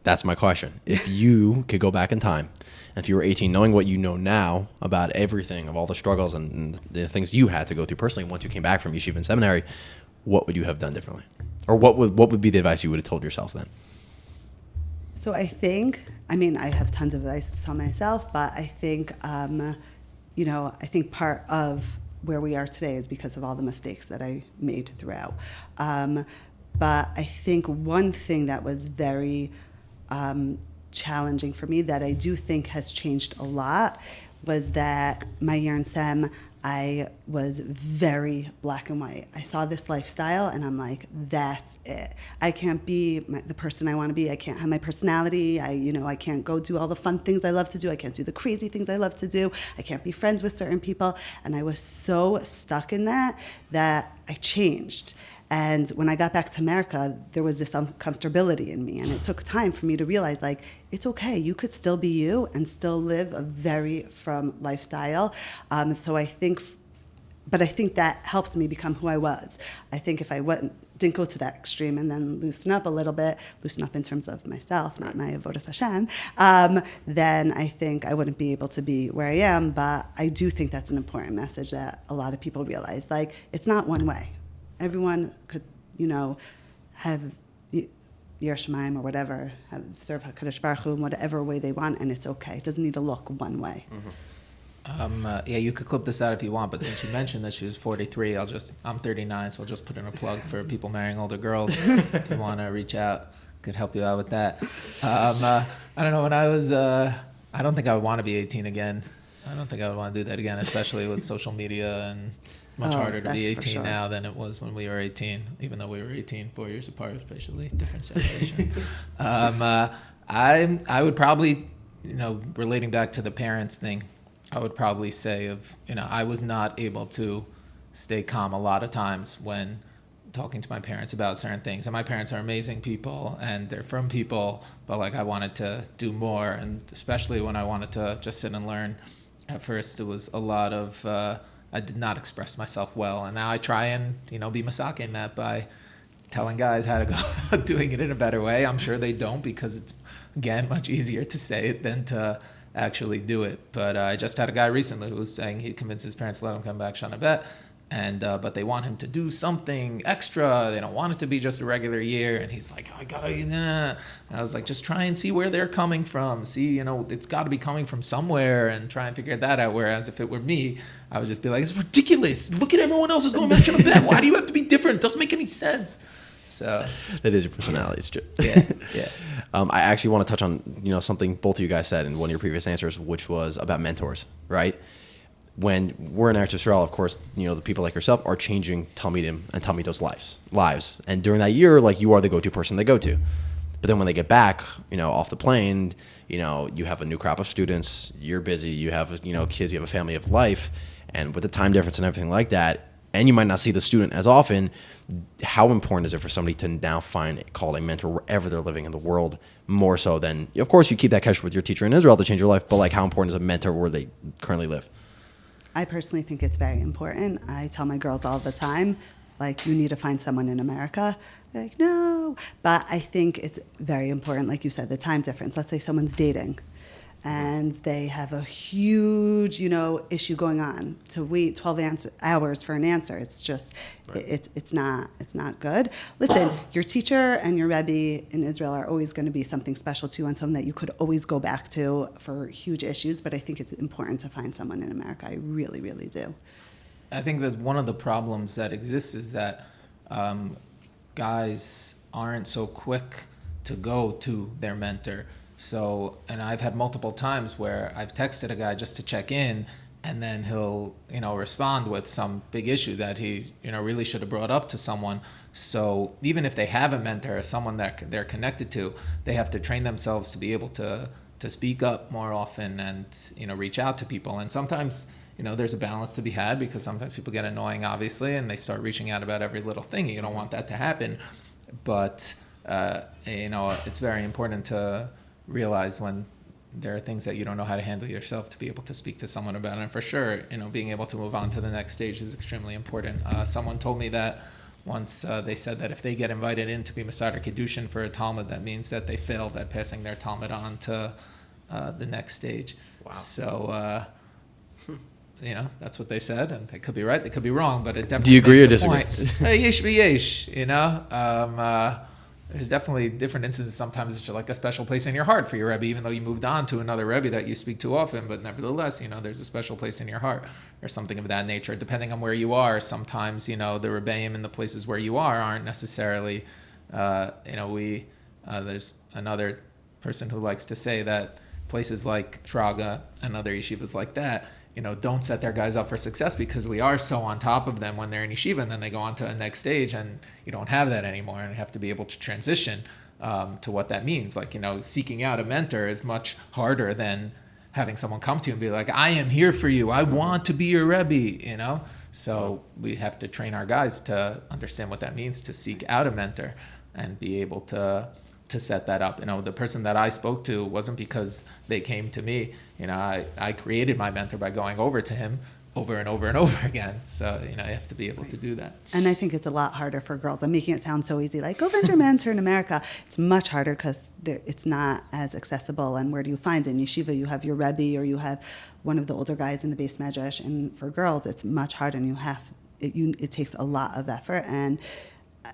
That's my question. If you could go back in time, and if you were 18, knowing what you know now about everything, of all the struggles and the things you had to go through personally once you came back from yeshiva and seminary, what would you have done differently? Or what would be the advice you would have told yourself then? So I think, I have tons of advice to tell myself, but I think, I think part of where we are today is because of all the mistakes that I made throughout. But I think one thing that was very challenging for me that I do think has changed a lot was that my year in SEM, I was very black and white. I saw this lifestyle and I'm like, that's it. I can't be the person I want to be. I can't have my personality. I can't go do all the fun things I love to do. I can't do the crazy things I love to do. I can't be friends with certain people. And I was so stuck in that I changed. And when I got back to America, there was this uncomfortability in me. And it took time for me to realize, it's okay. You could still be you and still live a very frum lifestyle. So I think that helped me become who I was. I think if I didn't go to that extreme and then loosen up a little bit, loosen up in terms of myself, not my Avodas Hashem, then I think I wouldn't be able to be where I am. But I do think that's an important message that a lot of people realize. It's not one way. Everyone could, have Yer Shemaim or whatever, serve HaKadosh Baruch Hu in whatever way they want, and it's okay. It doesn't need to look one way. Mm-hmm. Yeah, you could clip this out if you want, but since you mentioned that she was 43, I'm 39, so I'll just put in a plug for people marrying older girls. If you want to reach out, could help you out with that. I don't know, when I was, I don't think I would want to be 18 again. I don't think I would want to do that again, especially with social media, and it's much harder to be 18 now than it was when we were 18, even though we were 18 4 years apart, especially different generation. I would probably, relating back to the parents thing, I would probably say I was not able to stay calm a lot of times when talking to my parents about certain things. And my parents are amazing people and they're from people, but I wanted to do more. And especially when I wanted to just sit and learn, at first it was a lot of, I did not express myself well. And now I try and, be masaking that by telling guys how to go, doing it in a better way. I'm sure they don't, because it's, again, much easier to say it than to actually do it. But I just had a guy recently who was saying he convinced his parents to let him come back Shana Bet, and but they want him to do something extra. They don't want it to be just a regular year. And he's like, I gotta, and I was like, just try and see where they're coming from. See, it's got to be coming from somewhere, and try and figure that out. Whereas if it were me, I would just be like, it's ridiculous. Look at everyone else who's going back Shana Bet. Why do you have to be different? It doesn't make any sense. So that is your personality. It's true. Yeah. I actually want to touch on something both of you guys said in one of your previous answers, which was about mentors, right? When we're in Eretz Yisrael, of course, the people like yourself are changing Talmidim and Talmidos lives. And during that year, you are the go-to person they go to. But then when they get back, off the plane, you have a new crop of students, you're busy, you have, kids, you have a family of life. And with the time difference and everything like that, and you might not see the student as often, how important is it for somebody to now call a mentor wherever they're living in the world, more so than, of course, you keep that connection with your teacher in Israel to change your life, but how important is a mentor where they currently live? I personally think it's very important. I tell my girls all the time, you need to find someone in America. They're like, no. But I think it's very important, like you said, the time difference. Let's say someone's dating and they have a huge, issue going on. To wait 12 hours for an answer, it's just, right. It's not good. Listen, your teacher and your Rebbe in Israel are always going to be something special to you, and something that you could always go back to for huge issues. But I think it's important to find someone in America. I really, really do. I think that one of the problems that exists is that guys aren't so quick to go to their mentor. So, and I've had multiple times where I've texted a guy just to check in, and then he'll, respond with some big issue that he, really should have brought up to someone. So even if they have a mentor or someone that they're connected to, they have to train themselves to be able to speak up more often and, reach out to people. And sometimes, there's a balance to be had, because sometimes people get annoying, obviously, and they start reaching out about every little thing. You don't want that to happen. But, it's very important to realize when there are things that you don't know how to handle yourself, to be able to speak to someone about it. And for sure, being able to move on to the next stage is extremely important. Someone told me that once, they said that if they get invited in to be Masader Kedushin for a Talmud, that means that they failed at passing their Talmud on to the next stage. Wow. So, that's what they said, and they could be right, they could be wrong, but it definitely. Do you agree or disagree? Yesh v'yesh, there's definitely different instances. Sometimes it's just a special place in your heart for your Rebbe, even though you moved on to another Rebbe that you speak to often. But nevertheless, there's a special place in your heart or something of that nature. Depending on where you are, sometimes, the Rebbeim in the places where you are aren't necessarily, there's another person who likes to say that places like Traga and other yeshivas like that, don't set their guys up for success, because we are so on top of them when they're in yeshiva, and then they go on to a next stage, and you don't have that anymore, and you have to be able to transition to what that means. Seeking out a mentor is much harder than having someone come to you and be like, I am here for you. I want to be your Rebbe, So we have to train our guys to understand what that means, to seek out a mentor and be able to set that up. The person that I spoke to wasn't because they came to me. I created my mentor by going over to him over and over and over again. So, you have to be able to do that. And I think it's a lot harder for girls. I'm making it sound so easy, go find your mentor in America. It's much harder because it's not as accessible. And where do you find it? In yeshiva, you have your Rebbe, or you have one of the older guys in the base medrash. And for girls, it's much harder, and it takes a lot of effort. And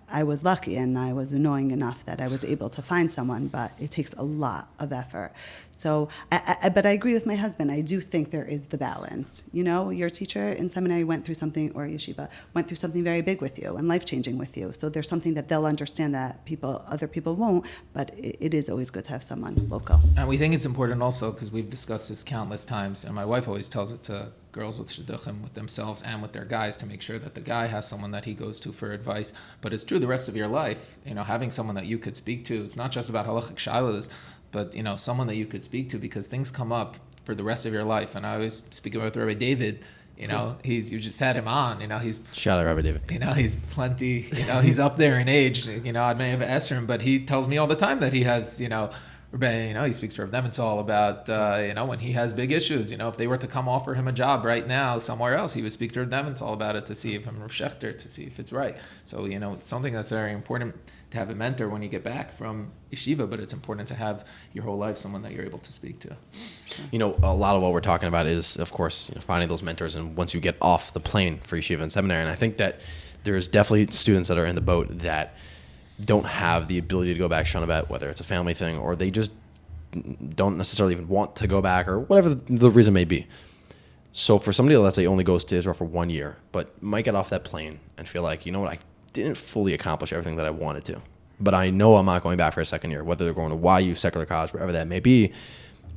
I was lucky and I was annoying enough that I was able to find someone, but it takes a lot of effort. So, but I agree with my husband. I do think there is the balance. You know, your teacher in seminary went through something, or yeshiva, went through something very big with you and life-changing with you. So there's something that they'll understand that other people won't, but it is always good to have someone local. And we think it's important also because we've discussed this countless times, and my wife always tells it to girls with shidduchim, with themselves and with their guys, to make sure that the guy has someone that he goes to for advice. But it's true the rest of your life, you know, having someone that you could speak to. It's not just about halachic shilas, but, you know, someone that you could speak to, because things come up for the rest of your life. And I always speak about Rabbi David. You know, you just had him on, you know, shout out Rabbi David. You know, he's plenty, you know, he's up there in age, you know, I may have asked him, but he tells me all the time that he has, you know, he speaks to Rebbetzin about, you know, when he has big issues, you know, if they were to come offer him a job right now somewhere else, he would speak to Rebbetzin about it to see if I'm Rav Shechter, to see if it's right. So, you know, it's something that's very important to have a mentor when you get back from yeshiva, but it's important to have your whole life someone that you're able to speak to. You know, a lot of what we're talking about is, of course, you know, finding those mentors, and once you get off the plane for yeshiva and seminary. And I think that there's definitely students that are in the boat that don't have the ability to go back Shana Bet, whether it's a family thing or they just don't necessarily even want to go back, or whatever the reason may be. So for somebody that, let's say, only goes to Israel for 1 year, but might get off that plane and feel like, you know what, I didn't fully accomplish everything that I wanted to, but I know I'm not going back for a second year, whether they're going to YU, secular college, wherever that may be.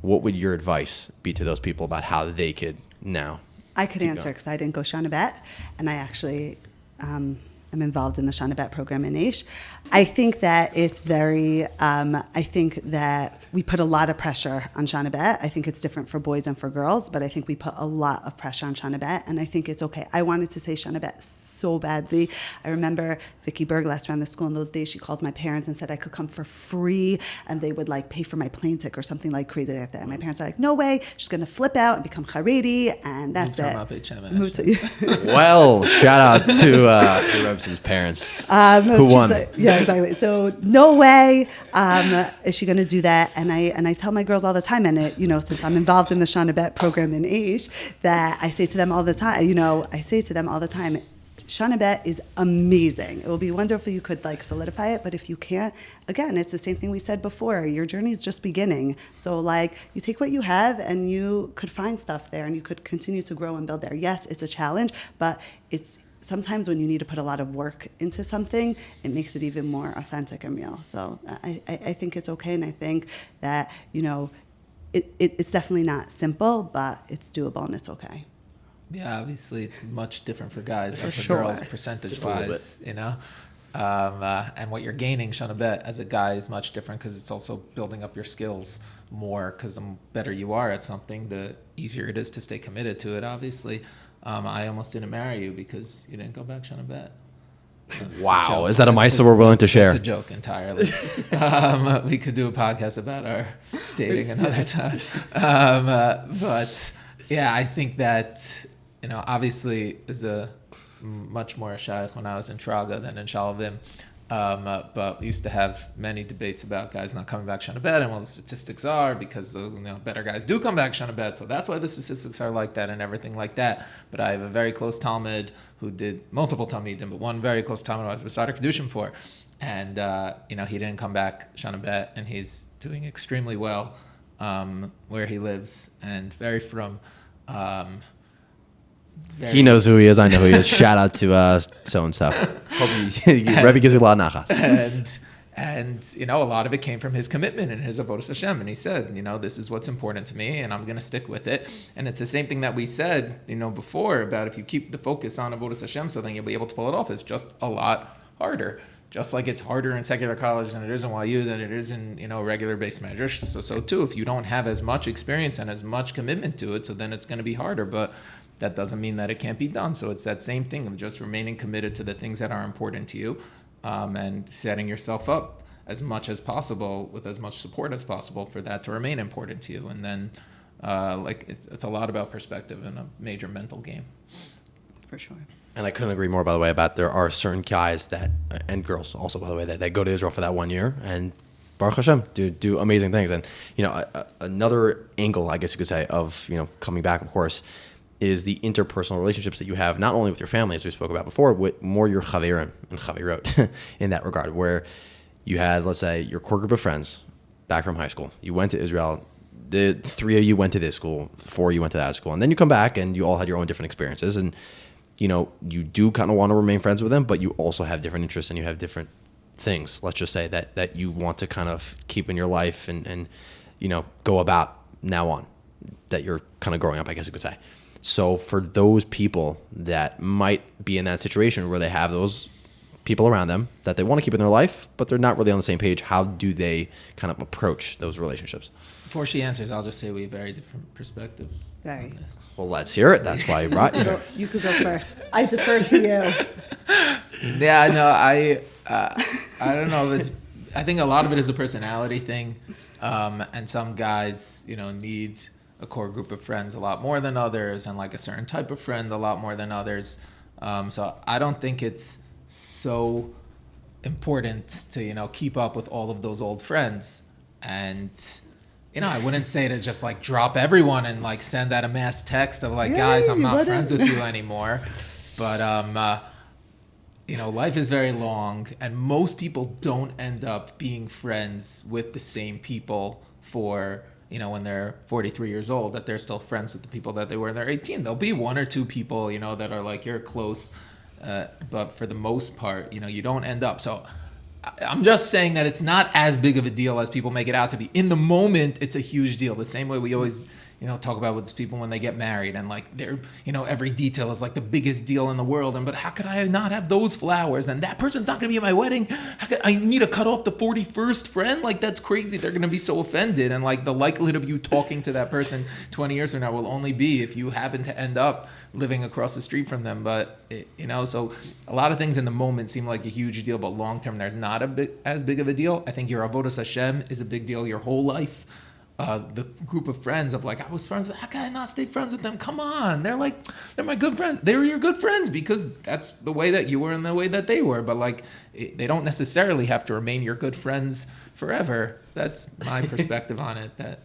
What would your advice be to those people about how they could now? I could answer because I didn't go Shana Bet, and I actually am involved in the Shana Bet program in Aish. I think that it's very, I think that we put a lot of pressure on Shana Bet. I think it's different for boys and for girls, but I think we put a lot of pressure on Shana Bet, and I think it's okay. I wanted to say Shana Bet so badly. I remember Vicky Berg last ran the school in those days. She called my parents and said I could come for free, and they would like pay for my plane ticket or something like crazy like that. And my parents are like, no way, she's going to flip out and become Haredi, and that's it. Well, shout out to Rebetzin's parents who won. Yeah, exactly. So no way is she going to do that. And I tell my girls all the time, and it, you know, since I'm involved in the Shana Bet program in Aish, that I say to them all the time, Shana Bet is amazing. It will be wonderful if you could like solidify it, but if you can't, again, it's the same thing we said before. Your journey is just beginning. So like you take what you have and you could find stuff there and you could continue to grow and build there. Yes, it's a challenge, but it's sometimes when you need to put a lot of work into something, it makes it even more authentic and real. So I think it's okay, and I think that, you know, it's definitely not simple, but it's doable and it's okay. Yeah, obviously it's much different for guys than for sure. girls, percentage-wise, you know. And what you're gaining, Shana Bet, as a guy is much different because it's also building up your skills more, because the better you are at something, the easier it is to stay committed to it, obviously. I almost didn't marry you because you didn't go back Shana Bet. Wow, is that a ma'isa we're willing to share? It's a joke entirely. We could do a podcast about our dating another time. But yeah, I think that, you know, obviously is a much more shaykh when I was in Traga than in Shalavim. But we used to have many debates about guys not coming back Shana Bet and what the statistics are, because those, you know, better guys do come back Shana Bet, so that's why the statistics are like that and everything like that. But I have a very close Talmud who did multiple Talmidim, but one very close Talmud I was beside Kedushin for, and you know, he didn't come back Shana Bet, and he's doing extremely well where he lives, and very from. He knows who he is. I know who he is. Shout out to so and so. Rebbe gives you a lot of nachas. And you know, a lot of it came from his commitment and his avodas Hashem. And he said, you know, this is what's important to me, and I'm going to stick with it. And it's the same thing that we said, you know, before about if you keep the focus on avodas Hashem, so then you'll be able to pull it off. It's just a lot harder. Just like it's harder in secular college than it is in YU, than it is in, you know, regular base measures. So too, if you don't have as much experience and as much commitment to it, so then it's going to be harder. But that doesn't mean that it can't be done. So it's that same thing of just remaining committed to the things that are important to you, and setting yourself up as much as possible with as much support as possible for that to remain important to you. And then like it's a lot about perspective and a major mental game. For sure. And I couldn't agree more, by the way, about there are certain guys that, and girls also, by the way, that go to Israel for that 1 year and Baruch Hashem do amazing things. And, you know, another angle, I guess you could say, of, you know, coming back, of course, is the interpersonal relationships that you have, not only with your family, as we spoke about before, but more your chaverim and chaverot in that regard, where you had, let's say, your core group of friends back from high school. You went to Israel. The 3 of you went to this school, 4 of you went to that school. And then you come back and you all had your own different experiences. And, you do kind of want to remain friends with them, but you also have different interests and you have different things, let's just say, that you want to kind of keep in your life and go about now on, that you're kind of growing up, I guess you could say. So for those people that might be in that situation where they have those people around them that they want to keep in their life, but they're not really on the same page, how do they kind of approach those relationships? Before she answers, I'll just say we have very different perspectives on this. Well, let's hear it. That's why I brought you. You could go first. I defer to you. Yeah, no, I don't know. I think a lot of it is a personality thing, and some guys, need a core group of friends a lot more than others, and like a certain type of friend a lot more than others. So I don't think it's so important to keep up with all of those old friends, and I wouldn't say to just like drop everyone and like send out a mass text of like, guys, I'm not friends with you anymore. But life is very long, and most people don't end up being friends with the same people for when they're 43 years old, that they're still friends with the people that they were when they're 18. There'll be 1 or 2 people, that are like, you're close. But for the most part, you don't end up. So I'm just saying that it's not as big of a deal as people make it out to be. In the moment, it's a huge deal. The same way we always, talk about with people when they get married, and like they're, every detail is like the biggest deal in the world. But how could I not have those flowers? And that person's not going to be at my wedding. I need to cut off the 41st friend? Like, that's crazy. They're going to be so offended. And like the likelihood of you talking to that person 20 years from now will only be if you happen to end up living across the street from them. But, so a lot of things in the moment seem like a huge deal, but long term, there's not as big of a deal. I think your avodas Hashem is a big deal your whole life. The group of friends of like, I was friends, how can I not stay friends with them? Come on. They're my good friends. They were your good friends because that's the way that you were and the way that they were. But like, they don't necessarily have to remain your good friends forever. That's my perspective on it, that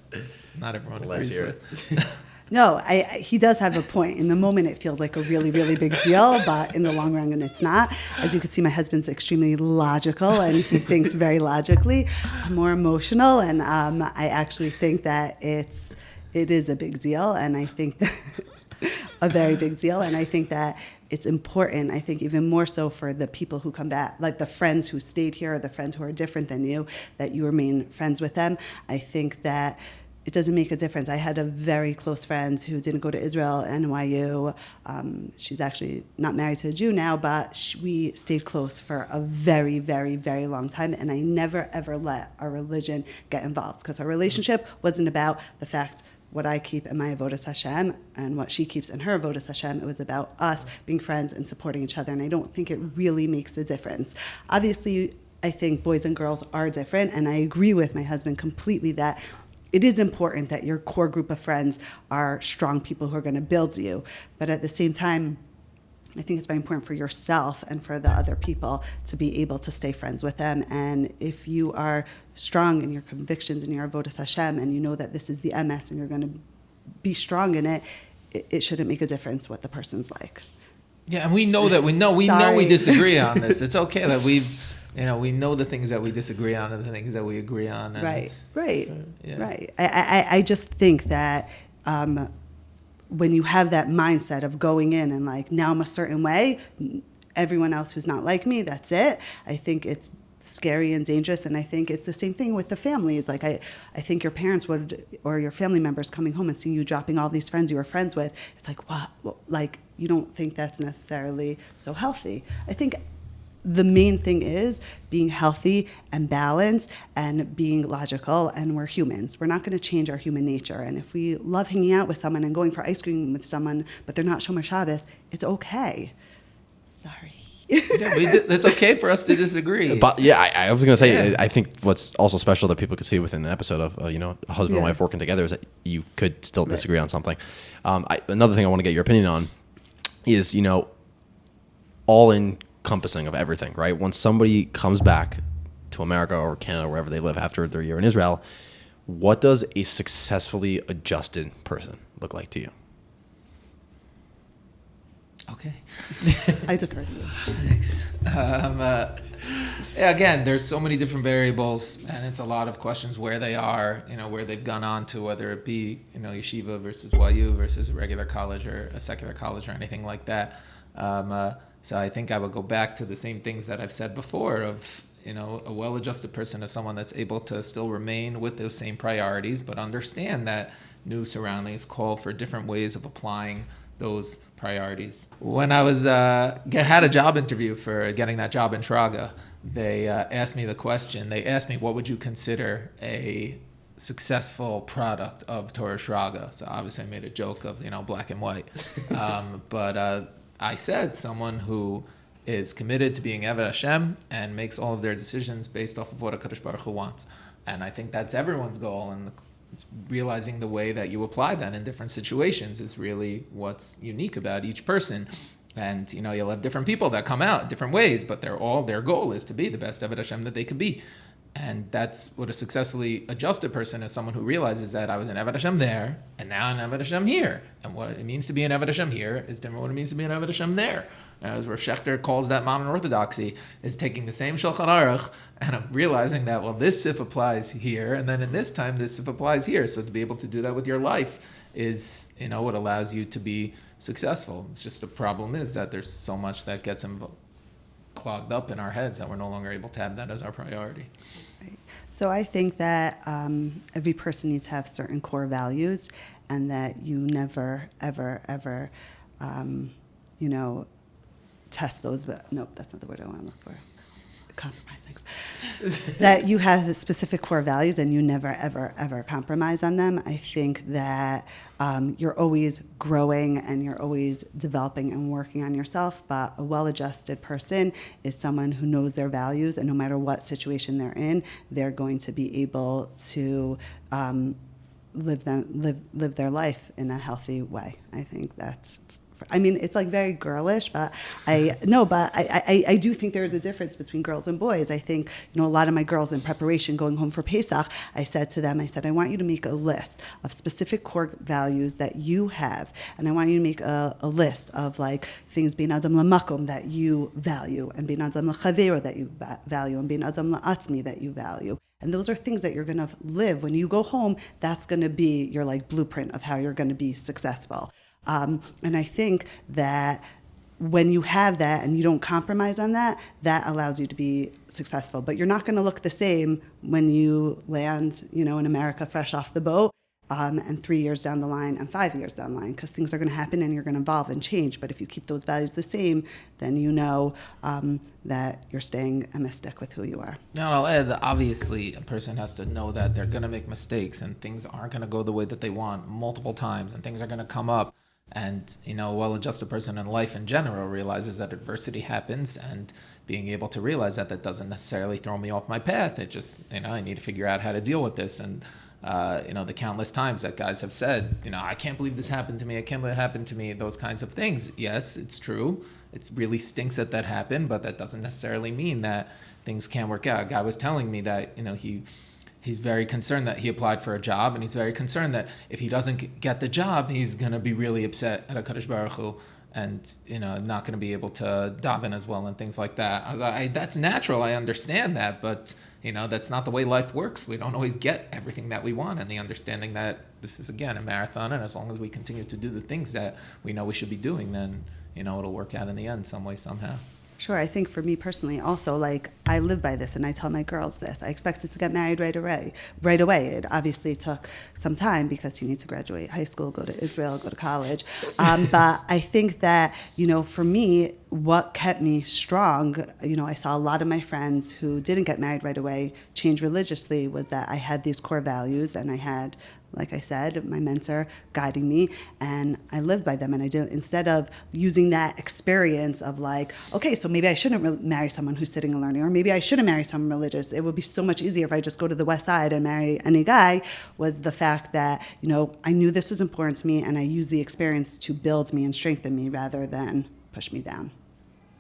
not everyone agrees with. No, he does have a point. In the moment, it feels like a really, really big deal, but in the long run, it's not. As you can see, my husband's extremely logical, and he thinks very logically. I'm more emotional, and I actually think that it is a big deal, and I think that a very big deal, and I think that it's important, I think even more so for the people who come back, like the friends who stayed here or the friends who are different than you, that you remain friends with them. I think that it doesn't make a difference. I had a very close friend who didn't go to Israel, NYU. She's actually not married to a Jew now, but we stayed close for a very, very, very long time. And I never, ever let our religion get involved, because our relationship wasn't about the fact what I keep in my avodas Hashem and what she keeps in her avodas Hashem. It was about us being friends and supporting each other. And I don't think it really makes a difference. Obviously, I think boys and girls are different. And I agree with my husband completely that it is important that your core group of friends are strong people who are going to build you. But at the same time, I think it's very important for yourself and for the other people to be able to stay friends with them. And if you are strong in your convictions and your avodas Hashem, and you know that this is the MS and you're going to be strong in it, it shouldn't make a difference what the person's like. Yeah, and we know that we know we disagree on this. It's okay that we know the things that we disagree on and the things that we agree on. And, right. I just think that when you have that mindset of going in and like, now I'm a certain way, everyone else who's not like me, that's it. I think it's scary and dangerous. And I think it's the same thing with the families. Like I think your parents would, or your family members coming home and seeing you dropping all these friends you were friends with. It's like, what? Like, you don't think that's necessarily so healthy. I think the main thing is being healthy and balanced and being logical, and we're humans. We're not going to change our human nature. And if we love hanging out with someone and going for ice cream with someone, but they're not Shomer Shabbos, it's okay. Sorry. It's okay for us to disagree. But yeah, I was going to say, I think what's also special that people could see within an episode of, a husband and wife working together is that you could still disagree on something. Another thing I want to get your opinion on is, all encompassing of everything, right? When somebody comes back to America or Canada, wherever they live after their year in Israel, what does a successfully adjusted person look like to you? Okay. I defer to you. Thanks. Again, there's so many different variables, and it's a lot of questions where they are, where they've gone on to, whether it be, yeshiva versus YU versus a regular college or a secular college or anything like that. So I think I would go back to the same things that I've said before of, a well-adjusted person is someone that's able to still remain with those same priorities, but understand that new surroundings call for different ways of applying those priorities. When I had a job interview for getting that job in Shraga, they asked me the question. They asked me, what would you consider a successful product of Torah Shraga? So obviously I made a joke of, black and white. But I said someone who is committed to being Eved Hashem and makes all of their decisions based off of what HaKadosh Baruch Hu wants. And I think that's everyone's goal. And it's realizing the way that you apply that in different situations is really what's unique about each person. And, you'll have different people that come out different ways, but their goal is to be the best Eved Hashem that they could be. And that's what a successfully adjusted person is, someone who realizes that I was an Eved Hashem there, and now an Eved Hashem here. And what it means to be an Eved Hashem here is different what it means to be an Eved Hashem there. As Rav Shechter calls that modern orthodoxy, is taking the same Shulchan Aruch and I'm realizing that, well, this sif applies here, and then in this time, this sif applies here. So to be able to do that with your life is, what allows you to be successful. It's just the problem is that there's so much that gets clogged up in our heads that we're no longer able to have that as our priority. Right. So I think that every person needs to have certain core values, and that you never, ever, ever, test those. Nope, that's not the word I want to look for. Compromise things. That you have specific core values and you never, ever, ever compromise on them. I think that you're always growing and you're always developing and working on yourself. But a well-adjusted person is someone who knows their values, and no matter what situation they're in, they're going to be able to live their life in a healthy way. I think that's. It's like very girlish, but I do think there is a difference between girls and boys. I think, a lot of my girls in preparation going home for Pesach, I said to them, I want you to make a list of specific core values that you have. And I want you to make a list of like things being adam lamakom that you value, and being adam lachavero that you value, and being adam la'atzmi that you value. And those are things that you're going to live. When you go home, that's going to be your like blueprint of how you're going to be successful. And I think that when you have that and you don't compromise on that, that allows you to be successful. But you're not going to look the same when you land, in America fresh off the boat, and 3 years down the line and 5 years down the line, because things are going to happen and you're going to evolve and change. But if you keep those values the same, then that you're staying a mystic with who you are. Now, I'll add that obviously a person has to know that they're going to make mistakes and things aren't going to go the way that they want multiple times, and things are going to come up. And, a well-adjusted person in life in general realizes that adversity happens, and being able to realize that doesn't necessarily throw me off my path. It just, I need to figure out how to deal with this. And, the countless times that guys have said, I can't believe this happened to me. I can't believe it happened to me. Those kinds of things. Yes, it's true. It really stinks that happened, but that doesn't necessarily mean that things can't work out. A guy was telling me that, he's very concerned that he applied for a job, and he's very concerned that if he doesn't get the job, he's going to be really upset at HaKadosh Baruch Hu, and, not going to be able to daven as well and things like that. I was like, that's natural. I understand that, but, that's not the way life works. We don't always get everything that we want, and the understanding that this is, again, a marathon, and as long as we continue to do the things that we know we should be doing, then, it'll work out in the end some way, somehow. Sure. I think for me personally also, like, I live by this and I tell my girls this. I expected to get married right away. It obviously took some time because you need to graduate high school, go to Israel, go to college. But I think that, for me, what kept me strong, I saw a lot of my friends who didn't get married right away change religiously, was that I had these core values, and I had, like I said, my mentor guiding me, and I lived by them. And I did, instead of using that experience of like, okay, so maybe I shouldn't marry someone who's sitting and learning, or maybe I shouldn't marry someone religious. It would be so much easier if I just go to the West Side and marry any guy, was the fact that, I knew this was important to me, and I used the experience to build me and strengthen me rather than push me down.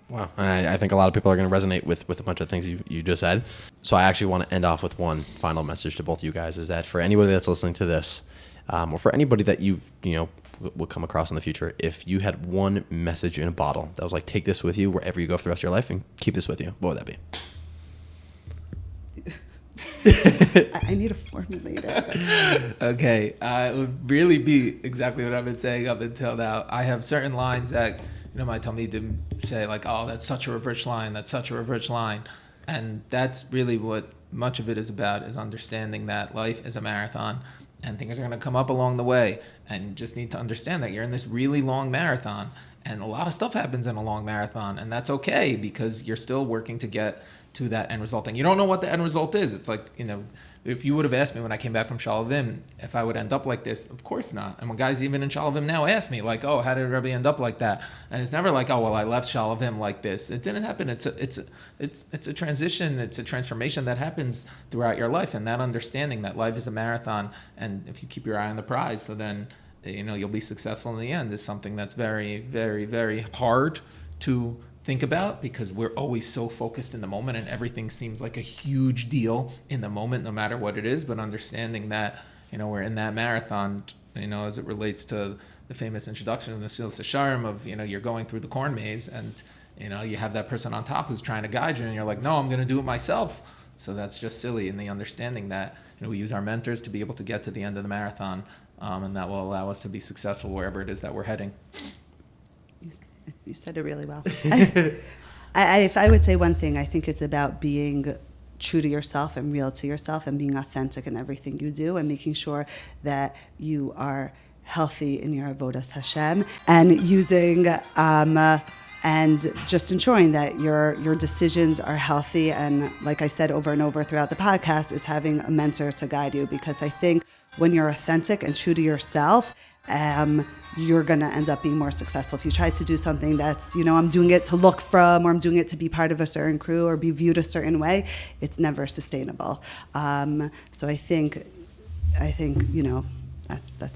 Wow. I think a lot of people are going to resonate with a bunch of things you just said. So I actually want to end off with one final message to both of you guys, is that for anybody that's listening to this, or for anybody that you would come across in the future, if you had one message in a bottle that was like, take this with you wherever you go for the rest of your life and keep this with you, what would that be? I need to formulate it. Okay, it would really be exactly what I've been saying up until now. I have certain lines that, my Talmidim say, like, oh, that's such a Rich line, that's such a Rich line. And that's really what much of it is about, is understanding that life is a marathon and things are going to come up along the way. And you just need to understand that you're in this really long marathon. And a lot of stuff happens in a long marathon. And that's okay, because you're still working to get to that end result. And you don't know what the end result is. It's like, if you would have asked me when I came back from Shalavim if I would end up like this, of course not. And when guys even in Shalavim now ask me, like, oh, how did Rebbe end up like that? And it's never like, oh, well, I left Shalavim like this. It didn't happen. It's a transition. It's a transformation that happens throughout your life. And that understanding that life is a marathon, and if you keep your eye on the prize, so then you'll be successful in the end, is something that's very, very, very hard to think about, because we're always so focused in the moment and everything seems like a huge deal in the moment, no matter what it is. But understanding that, we're in that marathon, as it relates to the famous introduction of the Sil Sesharim of, you're going through the corn maze and, you have that person on top who's trying to guide you and you're like, no, I'm going to do it myself. So that's just silly. And the understanding that, we use our mentors to be able to get to the end of the marathon, and that will allow us to be successful wherever it is that we're heading. You said it really well. If I would say one thing, I think it's about being true to yourself and real to yourself and being authentic in everything you do and making sure that you are healthy in your avodas Hashem and using and just ensuring that your decisions are healthy. And like I said over and over throughout the podcast, is having a mentor to guide you, because I think when you're authentic and true to yourself, you're going to end up being more successful. If you try to do something that's, I'm doing it to look from, or I'm doing it to be part of a certain crew or be viewed a certain way, it's never sustainable. So I think, that's good.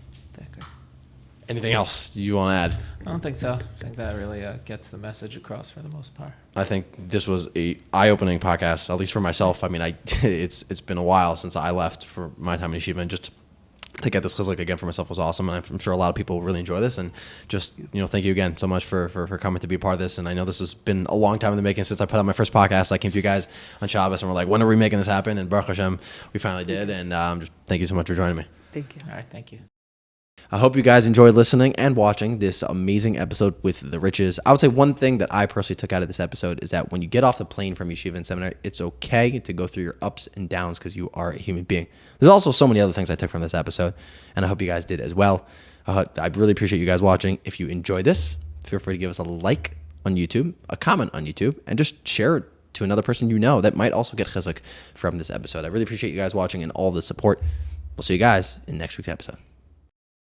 Anything else you want to add? I don't think so. I think that really gets the message across for the most part. I think this was a eye-opening podcast, at least for myself. I mean, it's been a while since I left for my time in Yeshiva, and just to get this chizuk again for myself was awesome, and I'm sure a lot of people really enjoy this. And just thank you again so much for coming to be a part of this. And I know this has been a long time in the making. Since I put out my first podcast, I came to you guys on Shabbos and we're like, when are we making this happen? And Baruch Hashem, we finally did. And just thank you so much for joining me. Thank you. All right, thank you. I hope you guys enjoyed listening and watching this amazing episode with the Riches. I would say one thing that I personally took out of this episode is that when you get off the plane from yeshiva and seminary, it's okay to go through your ups and downs, because you are a human being. There's also so many other things I took from this episode, and I hope you guys did as well. I really appreciate you guys watching. If you enjoyed this, feel free to give us a like on YouTube, a comment on YouTube, and just share it to another person that might also get chizuk from this episode. I really appreciate you guys watching and all the support. We'll see you guys in next week's episode.